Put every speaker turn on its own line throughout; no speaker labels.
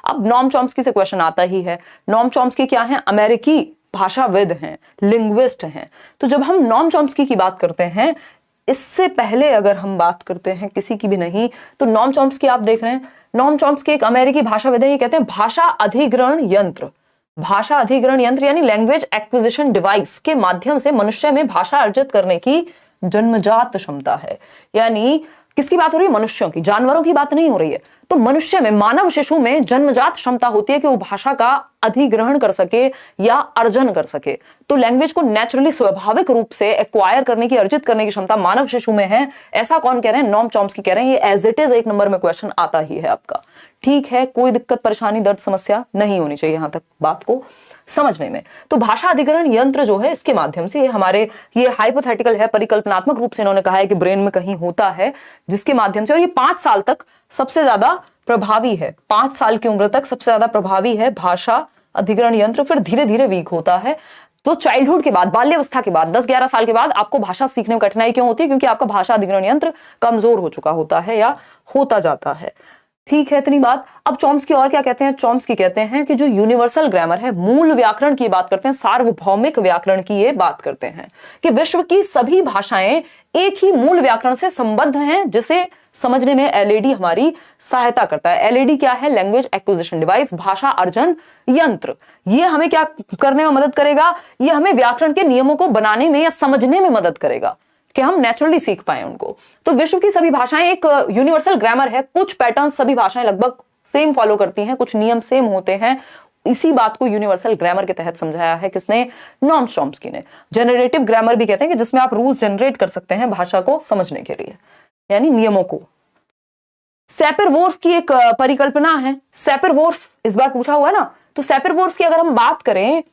अब Noam Chomsky से question आता ही है। नॉम चॉम्स्की क्या है? अमेरिकी भाषाविद हैं, लिंग्विस्ट हैं। तो जब हम नॉम चॉम्स्की की बात करते हैं, इससे पहले अगर हम बात करते हैं किसी की भी नहीं, तो नॉम चॉम्स्की आप देख रहे हैं, नॉम चॉम्स्की एक अमेरिकी भाषाविद है। ये कहते हैं भाषा अधिग्रहण यंत्र, भाषा अधिग्रहण यंत्र यानी लैंग्वेज एक्विजिशन डिवाइस के माध्यम से मनुष्य में भाषा अर्जित करने की जन्मजात क्षमता है। यानी किसकी बात हो रही है? मनुष्यों की, जानवरों की बात नहीं हो रही है। तो मनुष्य में, मानव शिशु में जन्मजात क्षमता होती है कि वो भाषा का अधिग्रहण कर सके या अर्जन कर सके। तो लैंग्वेज को नेचुरली, स्वाभाविक रूप से एक्वायर करने की, अर्जित करने की क्षमता मानव शिशु में है। ऐसा कौन कह रहे हैं? नॉम चॉम्स्की कह रहे हैं। ये एज इट इज 1 नंबर में क्वेश्चन आता ही है आपका। ठीक है, कोई दिक्कत, परेशानी, दर्द, समस्या नहीं होनी चाहिए यहां तक बात को समझने में। तो भाषा अधिग्रहण यंत्र जो है, इसके माध्यम से ये हाइपोथेटिकल है, परिकल्पनात्मक रूप से इन्होंने कहा है कि ब्रेन में कहीं होता है, जिसके माध्यम से, और ये 5 साल तक सबसे ज्यादा प्रभावी है, 5 साल की उम्र तक सबसे ज्यादा प्रभावी है भाषा अधिग्रहण यंत्र। फिर धीरे धीरे वीक होता है। तो चाइल्डहुड के बाद, बाल्यावस्था के बाद, 10-11 साल के बाद आपको भाषा सीखने में कठिनाई क्यों होती है? क्योंकि आपका भाषा अधिग्रहण यंत्र कमजोर हो चुका होता है या होता जाता है। ठीक है, इतनी बात। अब चॉम्स्की और क्या कहते हैं? चॉम्स्की कहते हैं कि जो यूनिवर्सल ग्रामर है, मूल व्याकरण की बात करते हैं, सार्वभौमिक व्याकरण की ये बात करते हैं कि विश्व की सभी भाषाएं एक ही मूल व्याकरण से संबद्ध हैं, जिसे समझने में एलएडी हमारी सहायता करता है। एलएडी क्या है? लैंग्वेज एक्विजिशन डिवाइस, भाषा अर्जन यंत्र। ये हमें क्या करने में मदद करेगा? ये हमें व्याकरण के नियमों को बनाने में या समझने में मदद करेगा कि हम नेचुरली सीख पाए उनको। तो विश्व की सभी भाषाएं एक यूनिवर्सल ग्रामर है, कुछ पैटर्न सभी भाषाएं लगभग सेम फॉलो करती हैं, कुछ नियम सेम होते हैं। इसी बात को यूनिवर्सल ग्रामर के तहत समझाया है किसने? नॉम चॉम्स्की ने। जनरेटिव ग्रामर भी कहते हैं कि जिसमें आप रूल्स जनरेट कर सकते हैं भाषा को समझने के लिए, यानी नियमों को। सैपर-वोल्फ की एक परिकल्पना है। सैपर-वोल्फ इस बार पूछा हुआ है ना, तो सैपर-वोल्फ की अगर हम बात करें,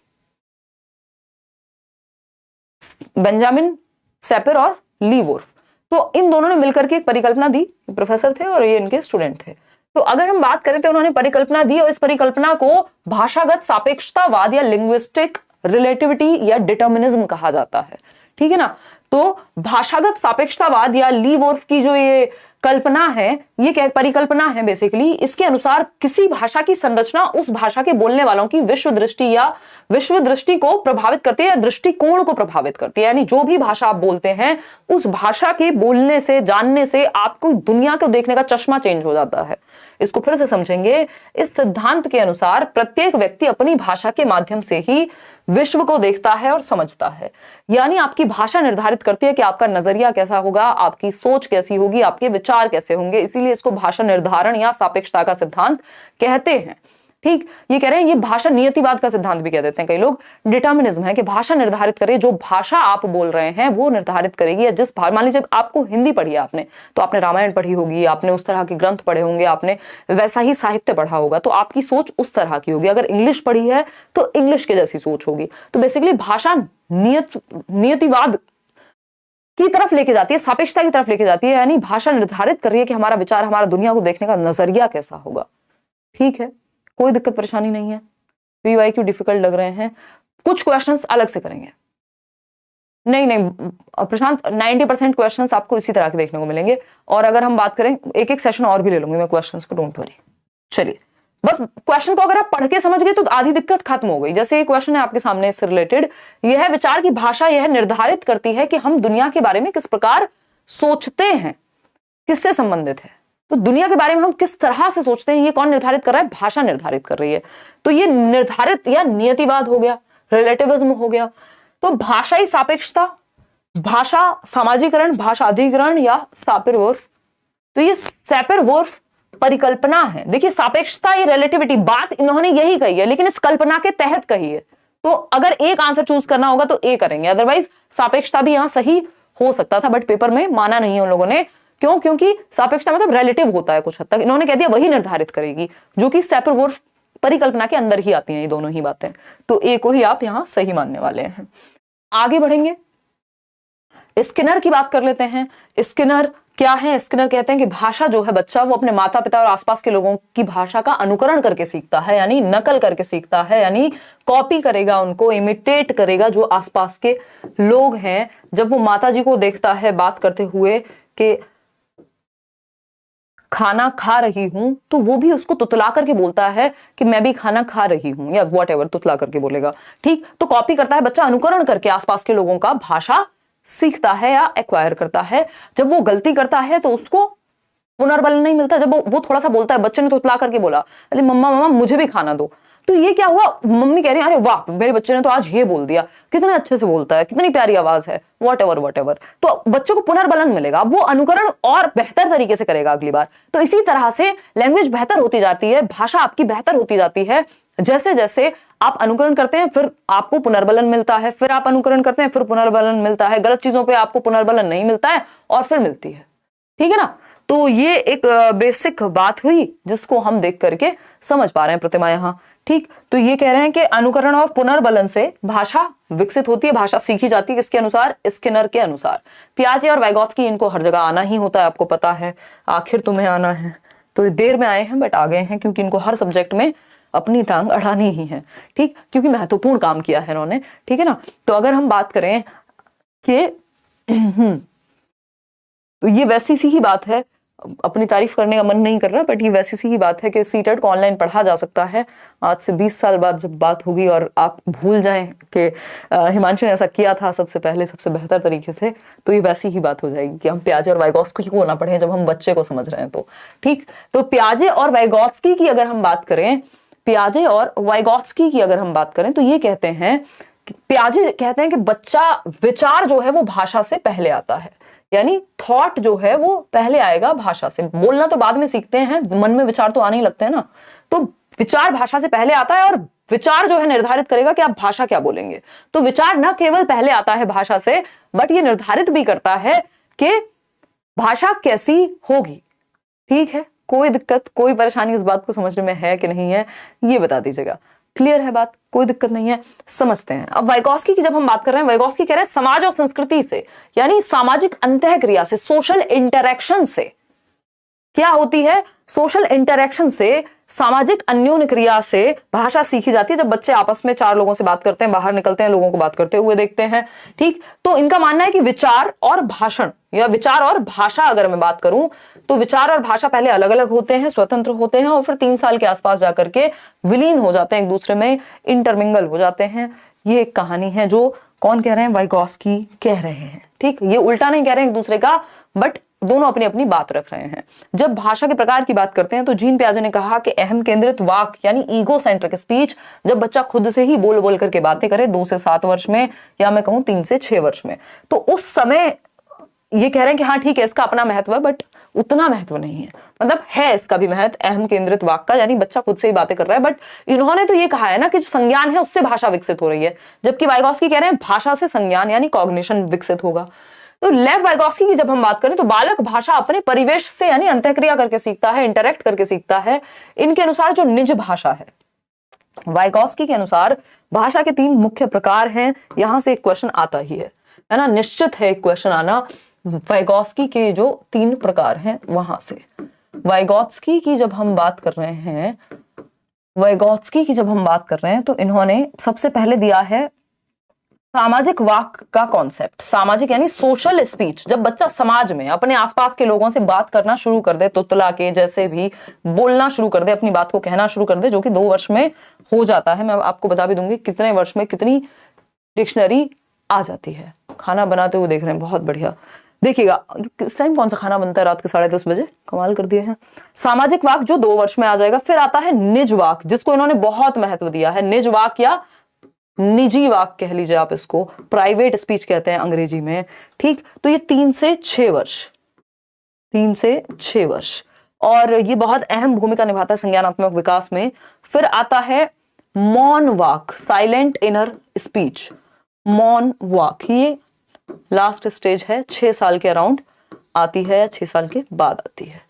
बेंजामिन सैपर और ली वोल्फ, तो इन दोनों ने मिलकर के एक परिकल्पना दी। प्रोफेसर थे और ये इनके स्टूडेंट थे। तो अगर हम बात करें तो उन्होंने परिकल्पना दी, और इस परिकल्पना को भाषागत सापेक्षतावाद या लिंग्विस्टिक रिलेटिविटी या डिटर्मिनिज्म कहा जाता है। ठीक है ना? तो भाषागत सापेक्षतावाद या ली वोल्फ की जो ये कल्पना है, ये क्या परिकल्पना है बेसिकली, इसके अनुसार किसी भाषा की संरचना उस भाषा के बोलने वालों की विश्व दृष्टि को प्रभावित करती है या दृष्टिकोण को प्रभावित करती है। यानी जो भी भाषा आप बोलते हैं, उस भाषा के बोलने से, जानने से आपको दुनिया को देखने का चश्मा चेंज हो जाता है। इसको फिर से समझेंगे। इस सिद्धांत के अनुसार प्रत्येक व्यक्ति अपनी भाषा के माध्यम से ही विश्व को देखता है और समझता है। यानी आपकी भाषा निर्धारित करती है कि आपका नजरिया कैसा होगा, आपकी सोच कैसी होगी, आपके विचार कैसे होंगे। इसीलिए इसको भाषा निर्धारण या सापेक्षता का सिद्धांत कहते हैं। ठीक, ये कह रहे हैं, ये भाषा नियतिवाद का सिद्धांत भी कह देते हैं कई लोग। डिटर्मिनिज्म है कि भाषा निर्धारित करे, जो भाषा आप बोल रहे हैं वो निर्धारित करेगी। या जिस मान लीजिए आपको हिंदी पढ़ी है आपने, तो आपने रामायण पढ़ी होगी, आपने उस तरह के ग्रंथ पढ़े होंगे, आपने वैसा ही साहित्य पढ़ा होगा, तो आपकी सोच उस तरह की होगी। अगर इंग्लिश पढ़ी है तो इंग्लिश के जैसी सोच होगी। तो बेसिकली भाषा नियतिवाद की तरफ लेके जाती है, सापेक्षता की तरफ लेके जाती है। यानी भाषा निर्धारित कर रही है कि हमारा विचार, हमारा दुनिया को देखने का नजरिया कैसा होगा। ठीक है, कोई दिक्कत परेशानी नहीं है। पीवाईक्यू डिफिकल्ट लग रहे हैं, कुछ क्वेश्चंस अलग से करेंगे। नहीं प्रशांत, 90% क्वेश्चंस आपको इसी तरह के देखने को मिलेंगे। और अगर हम बात करें, एक सेशन और भी ले लूंगी मैं क्वेश्चंस को, डोंट वरी। चलिए, बस क्वेश्चन को अगर आप पढ़ के समझ गए तो आधी दिक्कत खत्म हो गई। जैसे ये क्वेश्चन है आपके सामने इससे रिलेटेड, यह विचार की भाषा यह निर्धारित करती है कि हम दुनिया के बारे में किस प्रकार सोचते हैं, किससे संबंधित है। तो दुनिया के बारे में हम किस तरह से सोचते हैं, ये कौन निर्धारित कर रहा है? भाषा निर्धारित कर रही है। तो ये निर्धारित या नियतिवाद हो गया, रिलेटिविज्म हो गया। तो भाषाई सापेक्षता, भाषा सामाजिकरण, भाषा अधिग्रहण या सैपर-वोल्फ। तो ये सैपर-वोल्फ परिकल्पना है। देखिए, सापेक्षता, ये रिलेटिविटी, बात इन्होंने यही कही है, लेकिन इस कल्पना के तहत कही है। तो अगर एक आंसर चूज करना होगा तो ए करेंगे, अदरवाइज सापेक्षता भी यहां सही हो सकता था, बट पेपर में माना नहीं है उन लोगों ने। क्यों? क्योंकि सापेक्षता मतलब रिलेटिव होता है कुछ हद तक। इन्होंने कह दिया वही निर्धारित करेगी, जो कि सैपर-वोल्फ परिकल्पना के अंदर ही आती हैं ये दोनों ही बातें। तो ए को ही आप यहां सही मानने वाले हैं। आगे बढ़ेंगे, स्किनर की बात कर लेते हैं। स्किनर क्या है? स्किनर कहते हैं कि भाषा जो है, बच्चा वो अपने माता पिता और आसपास के लोगों की भाषा का अनुकरण करके सीखता है, यानी नकल करके सीखता है, यानी कॉपी करेगा, उनको इमिटेट करेगा जो आसपास के लोग हैं। जब वो माता जी को देखता है बात करते हुए कि खाना खा रही हूं, तो वो भी उसको तुतला करके बोलता है कि मैं भी खाना खा रही हूं, या व्हाटएवर तुतला करके बोलेगा। ठीक, तो कॉपी करता है बच्चा, अनुकरण करके आसपास के लोगों का भाषा सीखता है या एक्वायर करता है। जब वो गलती करता है तो उसको पुनर्बल नहीं मिलता। जब वो थोड़ा सा बोलता है, बच्चे ने तुतला करके बोला अरे मम्मा मम्मा मुझे भी खाना दो, तो ये क्या हुआ, मम्मी कह रही है अरे वाह मेरे बच्चे ने तो आज ये बोल दिया, कितने अच्छे से बोलता है, कितनी प्यारी आवाज है, व्हाटएवर। तो बच्चों को पुनर्बलन मिलेगा, वो अनुकरण और बेहतर तरीके से करेगा अगली बार। तो इसी तरह से लैंग्वेज बेहतर होती जाती है, भाषा आपकी बेहतर होती जाती है जैसे जैसे आप अनुकरण करते हैं, फिर आपको पुनर्बलन मिलता है, फिर आप अनुकरण करते हैं, फिर पुनर्बलन मिलता है। गलत चीजों पे आपको पुनर्बलन नहीं मिलता है और फिर मिलती है। ठीक है ना। तो ये एक बेसिक बात हुई जिसको हम देख करके समझ पा रहे हैं प्रतिमा यहाँ। ठीक, तो ये कह रहे हैं कि अनुकरण और पुनर्बलन से भाषा विकसित होती है, भाषा सीखी जाती है। किसके अनुसार? स्किनर के अनुसार। पियाजे और वाइगोत्स्की इनको हर जगह आना ही होता है, आपको पता है। आखिर तुम्हें आना है, तो देर में आए हैं बट आ गए हैं, क्योंकि इनको हर सब्जेक्ट में अपनी टांग अड़ानी ही है। ठीक, क्योंकि महत्वपूर्ण काम किया है इन्होंने। ठीक है ना। तो अगर हम बात करें कि तो ये वैसी सी ही बात है, अपनी तारीफ करने का मन नहीं कर रहा, बट ये वैसी सी ही बात है कि सीटेट को ऑनलाइन पढ़ा जा सकता है। आज से 20 साल बाद जब बात होगी और आप भूल जाएं कि हिमांशु ने ऐसा किया था सबसे पहले सबसे बेहतर तरीके से, तो ये वैसी ही बात हो जाएगी कि हम पियाजे और वाइगोत्स्की को ना पढ़ें जब हम बच्चे को समझ रहे हैं तो। ठीक, तो पियाजे और वाइगोत्स्की की अगर हम बात करें, पियाजे और वाइगोत्स्की की अगर हम बात करें तो ये कहते हैं, पियाजे कहते हैं कि बच्चा विचार जो है वो भाषा से पहले आता है, यानी थॉट जो है वो पहले आएगा भाषा से। बोलना तो बाद में सीखते हैं, मन में विचार तो आने ही लगते हैं ना। तो विचार भाषा से पहले आता है और विचार जो है निर्धारित करेगा कि आप भाषा क्या बोलेंगे। तो विचार न केवल पहले आता है भाषा से, बट ये निर्धारित भी करता है कि भाषा कैसी होगी। ठीक है, कोई दिक्कत कोई परेशानी इस बात को समझने में है कि नहीं है, ये बता दीजिएगा। क्लियर है बात? कोई दिक्कत नहीं है, समझते हैं। अब वाइगोत्स्की की जब हम बात कर रहे हैं, वाइगोत्स्की कह रहे हैं समाज और संस्कृति से, यानी सामाजिक अंतःक्रिया से, सोशल इंटरेक्शन से। क्या होती है? सोशल इंटरेक्शन से, सामाजिक अन्योन्य क्रिया से भाषा सीखी जाती है। जब बच्चे आपस में चार लोगों से बात करते हैं, बाहर निकलते हैं, लोगों को बात करते हुए देखते हैं। ठीक, तो इनका मानना है कि विचार और भाषण या विचार और भाषा, अगर मैं बात करूं तो विचार और भाषा पहले अलग अलग होते हैं, स्वतंत्र होते हैं, और फिर 3 साल के आसपास जाकर के विलीन हो जाते हैं, एक दूसरे में इंटरमिंगल हो जाते हैं। ये एक कहानी है जो कौन कह रहे हैं? वाइगोत्स्की कह रहे हैं। ठीक, ये उल्टा नहीं कह रहे हैं एक दूसरे का, बट दोनों अपनी अपनी बात रख रहे हैं। जब भाषा के प्रकार की बात करते हैं तो जीन पियाजे ने कहा कि अहम केंद्रित वाक यानी ईगो सेंट्रिक स्पीच, जब बच्चा खुद से ही बोल बोल करके बातें करे 2 से 7 वर्ष में, या मैं कहूं 3 से 6 वर्ष में, तो उस समय ये कह रहे हैं कि हाँ ठीक है इसका अपना महत्व है, बट उतना महत्व नहीं है। मतलब है इसका भी महत्व अहम केंद्रित वाक का, यानी बच्चा खुद से ही बातें कर रहा है, बट इन्होंने तो ये कहा है ना कि जो संज्ञान है उससे भाषा विकसित हो रही है, जबकि वाइगोत्स्की कह रहे हैं भाषा से संज्ञान यानी कॉग्निशन विकसित होगा। तो लेव वाइगोत्स्की की जब हम बात करें तो बालक भाषा अपने परिवेश से यानी अंतःक्रिया करके सीखता है, इंटरेक्ट करके सीखता है। इनके अनुसार जो निज भाषा है, वाइगोत्स्की के अनुसार भाषा के 3 मुख्य प्रकार हैं। यहां से एक क्वेश्चन आता ही है ना, निश्चित है एक क्वेश्चन आना। वाइगोत्स्की के जो 3 प्रकार हैं वहां से, वाइगोत्स्की की जब हम बात कर रहे हैं, वाइगोत्स्की की जब हम बात कर रहे हैं तो इन्होंने सबसे पहले दिया है सामाजिक वाक का कॉन्सेप्ट। सामाजिक यानी सोशल स्पीच, जब बच्चा समाज में अपने आसपास के लोगों से बात करना शुरू कर दे, तुतला के जैसे भी बोलना शुरू कर दे, अपनी बात को कहना शुरू कर दे, जो कि 2 वर्ष में हो जाता है। मैं आपको बता भी दूंगी कितने वर्ष में कितनी डिक्शनरी आ जाती है। खाना बनाते हुए देख रहे हैं, बहुत बढ़िया। देखिएगा इस टाइम कौन सा खाना बनता है, रात के 10:30 बजे, कमाल कर दिए हैं। सामाजिक वाक जो 2 वर्ष में आ जाएगा। फिर आता है निज वाक, जिसको इन्होंने बहुत महत्व दिया है। निज वाक या निजी वाक कह लीजिए आप इसको, प्राइवेट स्पीच कहते हैं अंग्रेजी में। ठीक, तो ये 3 से 6 वर्ष, 3 से 6 वर्ष, और ये बहुत अहम भूमिका निभाता है संज्ञानात्मक विकास में। फिर आता है मौन वाक, साइलेंट इनर स्पीच, मौन वाक, ये लास्ट स्टेज है, 6 साल के अराउंड आती है या 6 साल के बाद आती है।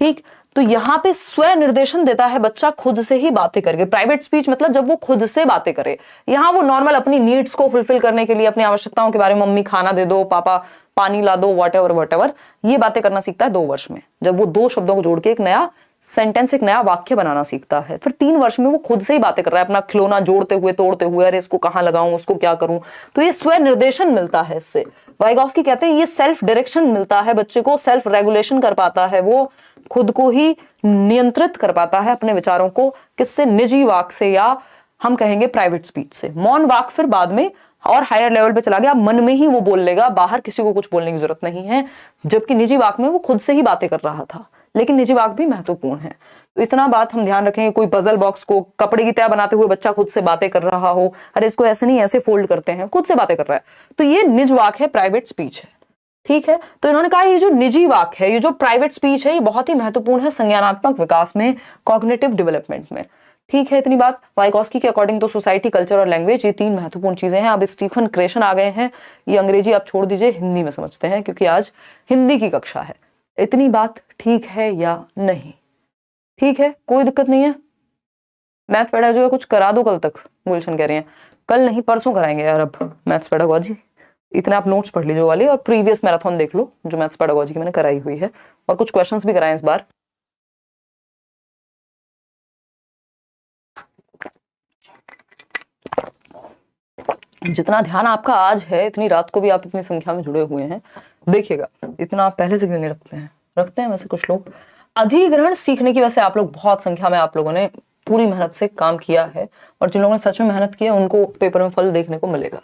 ठीक, तो यहाँ पे स्व निर्देशन देता है बच्चा खुद से ही बातें करके। प्राइवेट स्पीच मतलब जब वो खुद से बातें करे, यहाँ वो नॉर्मल अपनी नीड्स को फुलफिल करने के लिए, अपनी आवश्यकताओं के बारे में, मम्मी खाना दे दो, पापा पानी ला दो, व्हाटएवर, ये बातें करना सीखता है 2 वर्ष में, जब वो 2 शब्दों को जोड़ के एक नया सेंटेंस, एक नया वाक्य बनाना सीखता है। फिर 3 वर्ष में वो खुद से ही बातें कर रहा है, अपना खिलौना जोड़ते हुए, तोड़ते हुए, अरे इसको कहाँ लगाऊं, उसको क्या करूं। तो ये स्व निर्देशन मिलता है इससे। वाइगोत्स्की कहते हैं ये सेल्फ डायरेक्शन मिलता है बच्चे को, सेल्फ रेगुलेशन कर पाता है वो। खुद को ही नियंत्रित कर पाता है अपने विचारों को, किससे? निजी वाक से, या हम कहेंगे प्राइवेट स्पीच से। मौन वाक फिर बाद में और हायर लेवल पे चला गया, मन में ही वो बोल लेगा, बाहर किसी को कुछ बोलने की जरूरत नहीं है। जबकि निजी वाक में वो खुद से ही बातें कर रहा था, लेकिन निजी वाक भी महत्वपूर्ण है। तो इतना बात हम ध्यान रखेंगे। कोई पजल बॉक्स को कपड़े की तह बनाते हुए बच्चा खुद से बातें कर रहा हो, अरे इसको ऐसे नहीं ऐसे फोल्ड करते हैं, खुद से बातें कर रहा है, तो ये निज वाक है, प्राइवेट स्पीच है। ठीक है, तो इन्होंने कहा ये जो निजी वाक है, ये जो प्राइवेट स्पीच है, ये बहुत ही महत्वपूर्ण है संज्ञानात्मक विकास में, कॉग्निटिव डेवलपमेंट में। ठीक है, इतनी बात। वाइगॉस्की के अकॉर्डिंग तो सोसाइटी, कल्चर और लैंग्वेज ये 3 महत्वपूर्ण चीजें हैं। अब स्टीफन क्रेशन आ गए हैं, ये अंग्रेजी आप छोड़ दीजिए, हिंदी में समझते हैं, क्योंकि आज हिंदी की कक्षा है। इतनी बात ठीक है या नहीं? ठीक है, कोई दिक्कत नहीं है। मैथ पेडागोजी है, कुछ करा दो कल तक, गुलशन कह रही हैं। कल नहीं, परसों कराएंगे यार अब मैथ्स पेडागोजी। इतने आप नोट्स पढ़ लीजिए वाले, और प्रीवियस मैराथन देख लो जो मैथ्स पेडागोजी की मैंने कराई हुई है, और कुछ क्वेश्चंस भी कराए इस बार। जितना ध्यान आपका आज है, इतनी रात को भी आप इतनी संख्या में जुड़े हुए हैं, देखिएगा इतना आप पहले से क्यों नहीं रखते हैं? रखते हैं वैसे कुछ लोग। अधिग्रहण सीखने की वैसे आप लोग बहुत संख्या में, आप लोगों ने पूरी मेहनत से काम किया है, और जिन लोगों ने सच में मेहनत की है उनको पेपर में फल देखने को मिलेगा।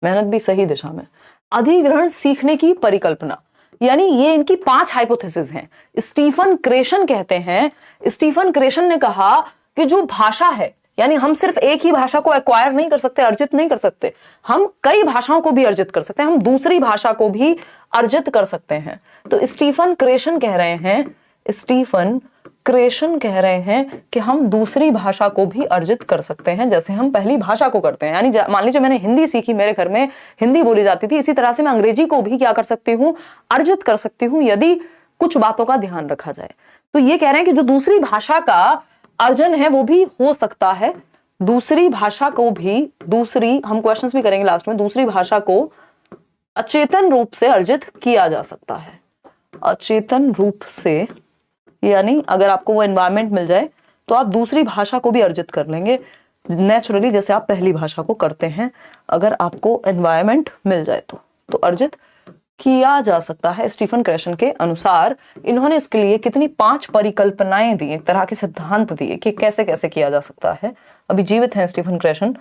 मेहनत भी सही दिशा में। अधिग्रहण सीखने की परिकल्पना, यानी ये इनकी 5 हाइपोथेसिस हैं। स्टीफन क्रेशन कहते हैं, स्टीफन क्रेशन ने कहा कि जो भाषा है, यानी हम सिर्फ एक ही भाषा को एक्वायर नहीं कर सकते, अर्जित नहीं कर सकते, हम कई भाषाओं को भी अर्जित कर सकते हैं, हम दूसरी भाषा को भी अर्जित कर सकते हैं। तो स्टीफन क्रेशन कह रहे हैं, स्टीफन क्रेशन कह रहे हैं कि हम दूसरी भाषा को भी अर्जित कर सकते हैं, जैसे हम पहली भाषा को करते हैं। यानी मान लीजिए मैंने हिंदी सीखी, मेरे घर में हिंदी बोली जाती थी, इसी तरह से मैं अंग्रेजी को भी क्या कर सकती हूँ? अर्जित कर सकती हूँ, यदि कुछ बातों का ध्यान रखा जाए। तो ये कह रहे हैं कि जो दूसरी भाषा का अर्जन है वो भी हो सकता है, दूसरी भाषा को भी, दूसरी, हम क्वेश्चंस भी करेंगे लास्ट में, दूसरी भाषा को अचेतन रूप से अर्जित किया जा सकता है। अचेतन रूप से, यानी अगर आपको वो एनवायरनमेंट मिल जाए तो आप दूसरी भाषा को भी अर्जित कर लेंगे नेचुरली, जैसे आप पहली भाषा को करते हैं। अगर आपको एनवायरनमेंट मिल जाए तो अर्जित किया जा सकता है। स्टीफन क्रेशन के अनुसार इन्होंने इसके लिए कितनी 5 परिकल्पनाएं दी, एक तरह के सिद्धांत दिए कि कैसे कैसे किया जा सकता है। अभी जीवित हैं स्टीफन क्रेशन,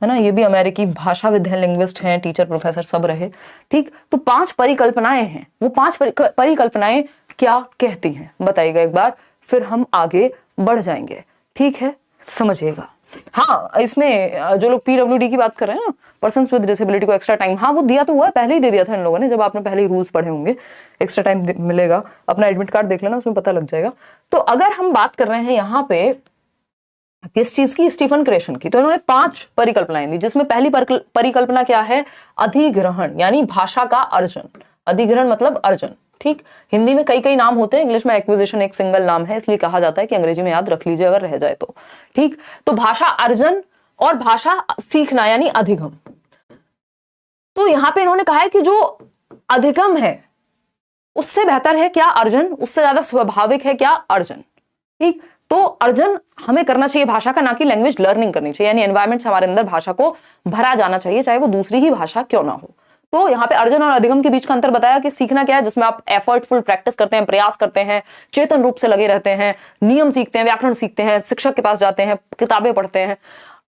है ना, ये भी अमेरिकी भाषाविद हैं, लिंग्विस्ट हैं, टीचर प्रोफेसर सब रहे। ठीक, तो 5 परिकल्पनाएं हैं। वो 5 परिकल्पनाएं क्या कहती हैं बताइएगा एक बार, फिर हम आगे बढ़ जाएंगे। ठीक है, समझिएगा। हाँ, इसमें जो लोग पीडब्ल्यूडी की बात कर रहे हैं ना, पर्सन विद डिसेबिलिटी को एक्स्ट्रा टाइम, हाँ वो दिया तो हुआ है, पहले ही दे दिया था इन लोगों ने, जब आपने पहले ही रूल्स पढ़े होंगे। एक्स्ट्रा टाइम मिलेगा, अपना एडमिट कार्ड देख लेना, उसमें पता लग जाएगा। तो अगर हम बात कर रहे हैं यहाँ पे किस चीज की? स्टीफन क्रेशन की। तो इन्होंने 5 परिकल्पनाएं दी, जिसमें पहली परिकल्पना क्या है? अधिग्रहण, यानी भाषा का अर्जन। अधिग्रहण मतलब अर्जन। ठीक, हिंदी में कई नाम होते हैं, इंग्लिश में एक्विजिशन एक सिंगल नाम है, इसलिए कहा जाता है कि अंग्रेजी में याद रख लीजिए अगर रह जाए तो। ठीक, तो भाषा अर्जन और भाषा सीखना यानी अधिगम। तो यहां पे इन्होंने कहा है कि जो अधिगम है उससे बेहतर है क्या? अर्जन। उससे ज्यादा स्वाभाविक है क्या? अर्जन। ठीक, तो अर्जन हमें करना चाहिए भाषा का, ना कि लैंग्वेज लर्निंग करनी चाहिए, यानी एनवायरमेंट से हमारे अंदर भाषा को भरा जाना चाहिए, चाहे वो दूसरी ही भाषा क्यों ना हो। तो यहाँ पे अर्जन और अधिगम के बीच का अंतर बताया कि सीखना क्या है, जिसमें आप एफर्टफुल प्रैक्टिस करते हैं, प्रयास करते हैं, चेतन रूप से लगे रहते हैं, नियम सीखते हैं, व्याकरण सीखते हैं, शिक्षक के पास जाते हैं, किताबें पढ़ते हैं।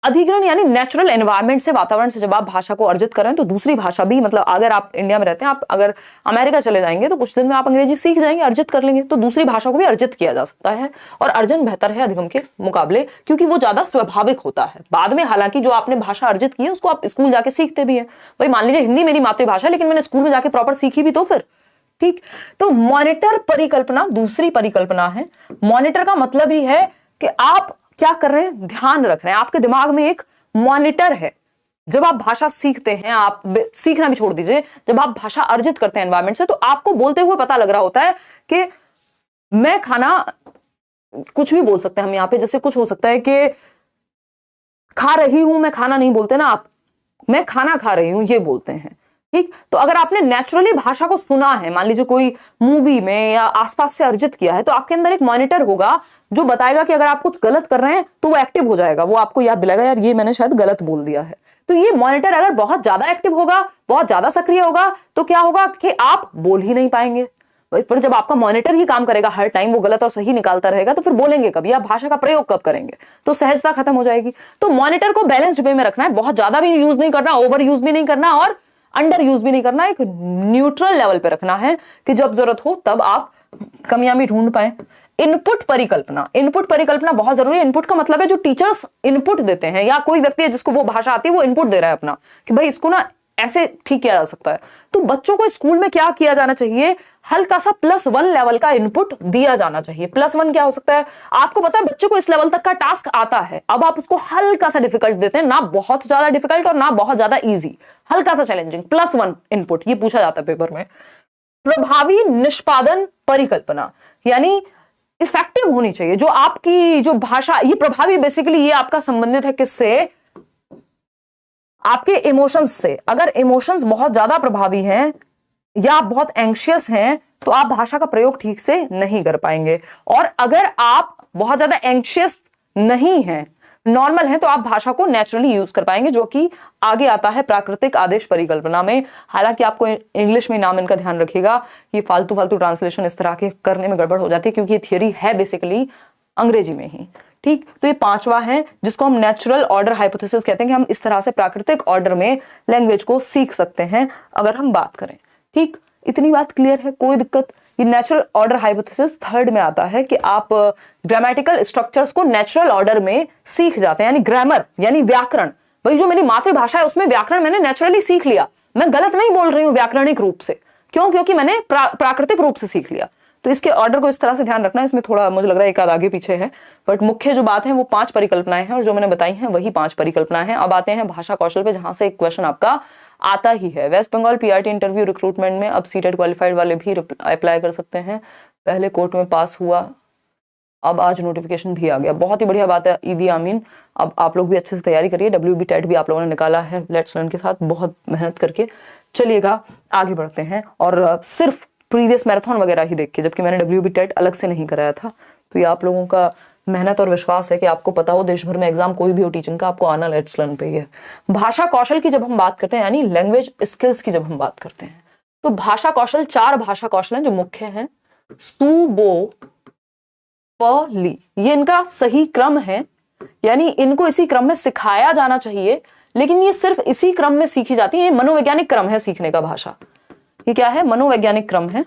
अधिग्रहण यानी नेचुरल एनवायरनमेंट से, वातावरण से जब आप भाषा को अर्जित करें तो दूसरी भाषा भी, मतलब अगर आप इंडिया में रहते हैं, आप अगर अमेरिका चले जाएंगे तो कुछ दिन में आप अंग्रेजी सीख जाएंगे, अर्जित कर लेंगे, तो दूसरी भाषा को भी अर्जित किया जा सकता है। और अर्जन बेहतर है अधिगम के मुकाबले, क्योंकि वो ज्यादा स्वाभाविक होता है। बाद में हालांकि जो आपने भाषा अर्जित की है उसको आप स्कूल जाके सीखते भी है। भाई मान लीजिए हिंदी मेरी मातृभाषा, लेकिन मैंने स्कूल में जाके प्रॉपर सीखी भी तो फिर। ठीक, तो मॉनिटर परिकल्पना दूसरी परिकल्पना है। मॉनिटर का मतलब ही है कि आप क्या कर रहे हैं? ध्यान रख रहे हैं, आपके दिमाग में एक मॉनिटर है। जब आप भाषा सीखते हैं, आप सीखना भी छोड़ दीजिए, जब आप भाषा अर्जित करते हैं एनवायरनमेंट से, तो आपको बोलते हुए पता लग रहा होता है कि मैं खाना, कुछ भी बोल सकते हैं हम यहाँ पे, जैसे कुछ हो सकता है कि खा रही हूं, मैं खाना नहीं बोलते ना आप, मैं खाना खा रही हूं ये बोलते हैं। ठीक, तो अगर आपने नेचुरली भाषा को सुना है, मान लीजिए कोई मूवी में या आसपास से अर्जित किया है, तो आपके अंदर एक मॉनिटर होगा जो बताएगा कि अगर आप कुछ गलत कर रहे हैं तो वो एक्टिव हो जाएगा, वो आपको याद दिलाएगा यार ये मैंने शायद गलत बोल दिया है। तो ये मॉनिटर अगर बहुत ज्यादा एक्टिव होगा, बहुत ज्यादा सक्रिय होगा, तो क्या होगा कि आप बोल ही नहीं पाएंगे। फिर जब आपका मॉनिटर ही काम करेगा हर टाइम, वो गलत और सही निकालता रहेगा, तो फिर बोलेंगे कभी, आप भाषा का प्रयोग कब करेंगे? तो सहजता खत्म हो जाएगी। तो मॉनिटर को बैलेंस्ड वे में रखना है, बहुत ज्यादा भी यूज नहीं करना, ओवर यूज भी नहीं करना और अंडर यूज भी नहीं करना, एक न्यूट्रल लेवल पे रखना है कि जब जरूरत हो तब आप कमियां भी ढूंढ पाए। इनपुट परिकल्पना, इनपुट परिकल्पना बहुत जरूरी है। इनपुट का मतलब है जो टीचर्स इनपुट देते हैं, या कोई व्यक्ति है जिसको वो भाषा आती है, वो इनपुट दे रहा है अपना कि भाई इसको ना ऐसे ठीक किया जा सकता है। तो बच्चों को स्कूल में क्या किया जाना चाहिए, हल्का सा +1 लेवल का इनपुट दिया जाना चाहिए। +1 क्या हो सकता है? आपको पता है बच्चे को इस लेवल तक का टास्क आता है, अब आप उसको हल्का सा डिफिकल्ट देते हैं, ना बहुत ज्यादा डिफिकल्ट और ना बहुत ज्यादा इजी, हल्का सा चैलेंजिंग, +1 इनपुट, ये पूछा जाता है पेपर में। प्रभावी निष्पादन परिकल्पना, यानी इफेक्टिव होनी चाहिए जो आपकी जो भाषा, ये प्रभावी बेसिकली ये आपका संबंधित है किससे? आपके इमोशंस से। अगर इमोशंस बहुत ज्यादा प्रभावी हैं या आप बहुत एंग्शियस हैं तो आप भाषा का प्रयोग ठीक से नहीं कर पाएंगे, और अगर आप बहुत ज्यादा एंग्शियस नहीं हैं, नॉर्मल है, तो आप भाषा को नेचुरली यूज कर पाएंगे, जो कि आगे आता है प्राकृतिक आदेश परिकल्पना में। हालांकि आपको इंग्लिश में नाम इनका ध्यान रखिएगा, ये फालतू फालतू ट्रांसलेशन इस तरह के करने में गड़बड़ हो जाती है, क्योंकि ये थियरी है बेसिकली अंग्रेजी में ही। ठीक, तो ये 5वां है जिसको हम नेचुरल ऑर्डर हाइपोथेसिस कहते हैं, कि हम इस तरह से प्राकृतिक ऑर्डर में लैंग्वेज को सीख सकते हैं अगर हम बात करें। ठीक, इतनी बात क्लियर है, कोई दिक्कत? ये नेचुरल ऑर्डर हाइपोथेसिस 3rd में आता है कि आप ग्रामेटिकल स्ट्रक्चर्स को नेचुरल ऑर्डर में सीख जाते हैं, यानी ग्रामर यानी व्याकरण। भाई जो मेरी मातृभाषा है उसमें व्याकरण मैंने नेचुरली सीख लिया, मैं गलत नहीं बोल रही हूं व्याकरणिक रूप से, क्यों? क्योंकि मैंने प्राकृतिक रूप से सीख लिया। तो इसके ऑर्डर को इस तरह से ध्यान रखना है, इसमें थोड़ा मुझे लग रहा है एक आध आगे पीछे है, बट मुख्य जो बात है वो 5 परिकल्पनाएं हैं, और जो मैंने बताई हैं वही 5 परिकल्पनाएं हैं। अब आते हैं भाषा कौशल पे, जहां से एक क्वेश्चन आपका आता ही है। West Bengal PRT interview recruitment में अब सीटेट क्वालिफाइड वाले भी अप्लाई कर सकते हैं। पहले कोर्ट में पास हुआ, अब आज नोटिफिकेशन भी आ गया, बहुत ही बढ़िया बात है, ईदी आमीन। अब आप लोग भी अच्छे से तैयारी करिए, WB टेट भी आप लोगों ने निकाला है लेट्स लर्न के साथ, बहुत मेहनत करके चलिएगा, आगे बढ़ते हैं। और सिर्फ प्रीवियस मैराथन वगैरह ही देख के, जबकि मैंने WB टेट अलग से नहीं कराया था, तो ये आप लोगों का मेहनत और विश्वास है कि आपको पता हो, देश भर में एग्जाम कोई भी हो टीचिंग का, आपको आना लेट्स लर्न पे ही है। भाषा कौशल की जब हम बात करते हैं, यानी लैंग्वेज स्किल्स की जब हम बात करते हैं, तो भाषा कौशल 4 भाषा कौशल हैं जो मुख्य हैं। सु, बो, प, ली, ये इनका सही क्रम है, यानी इनको इसी क्रम में सिखाया जाना चाहिए, लेकिन ये सिर्फ इसी क्रम में सीखी जाती है। ये मनोवैज्ञानिक क्रम है सीखने का भाषा, ये क्या है? मनोवैज्ञानिक क्रम है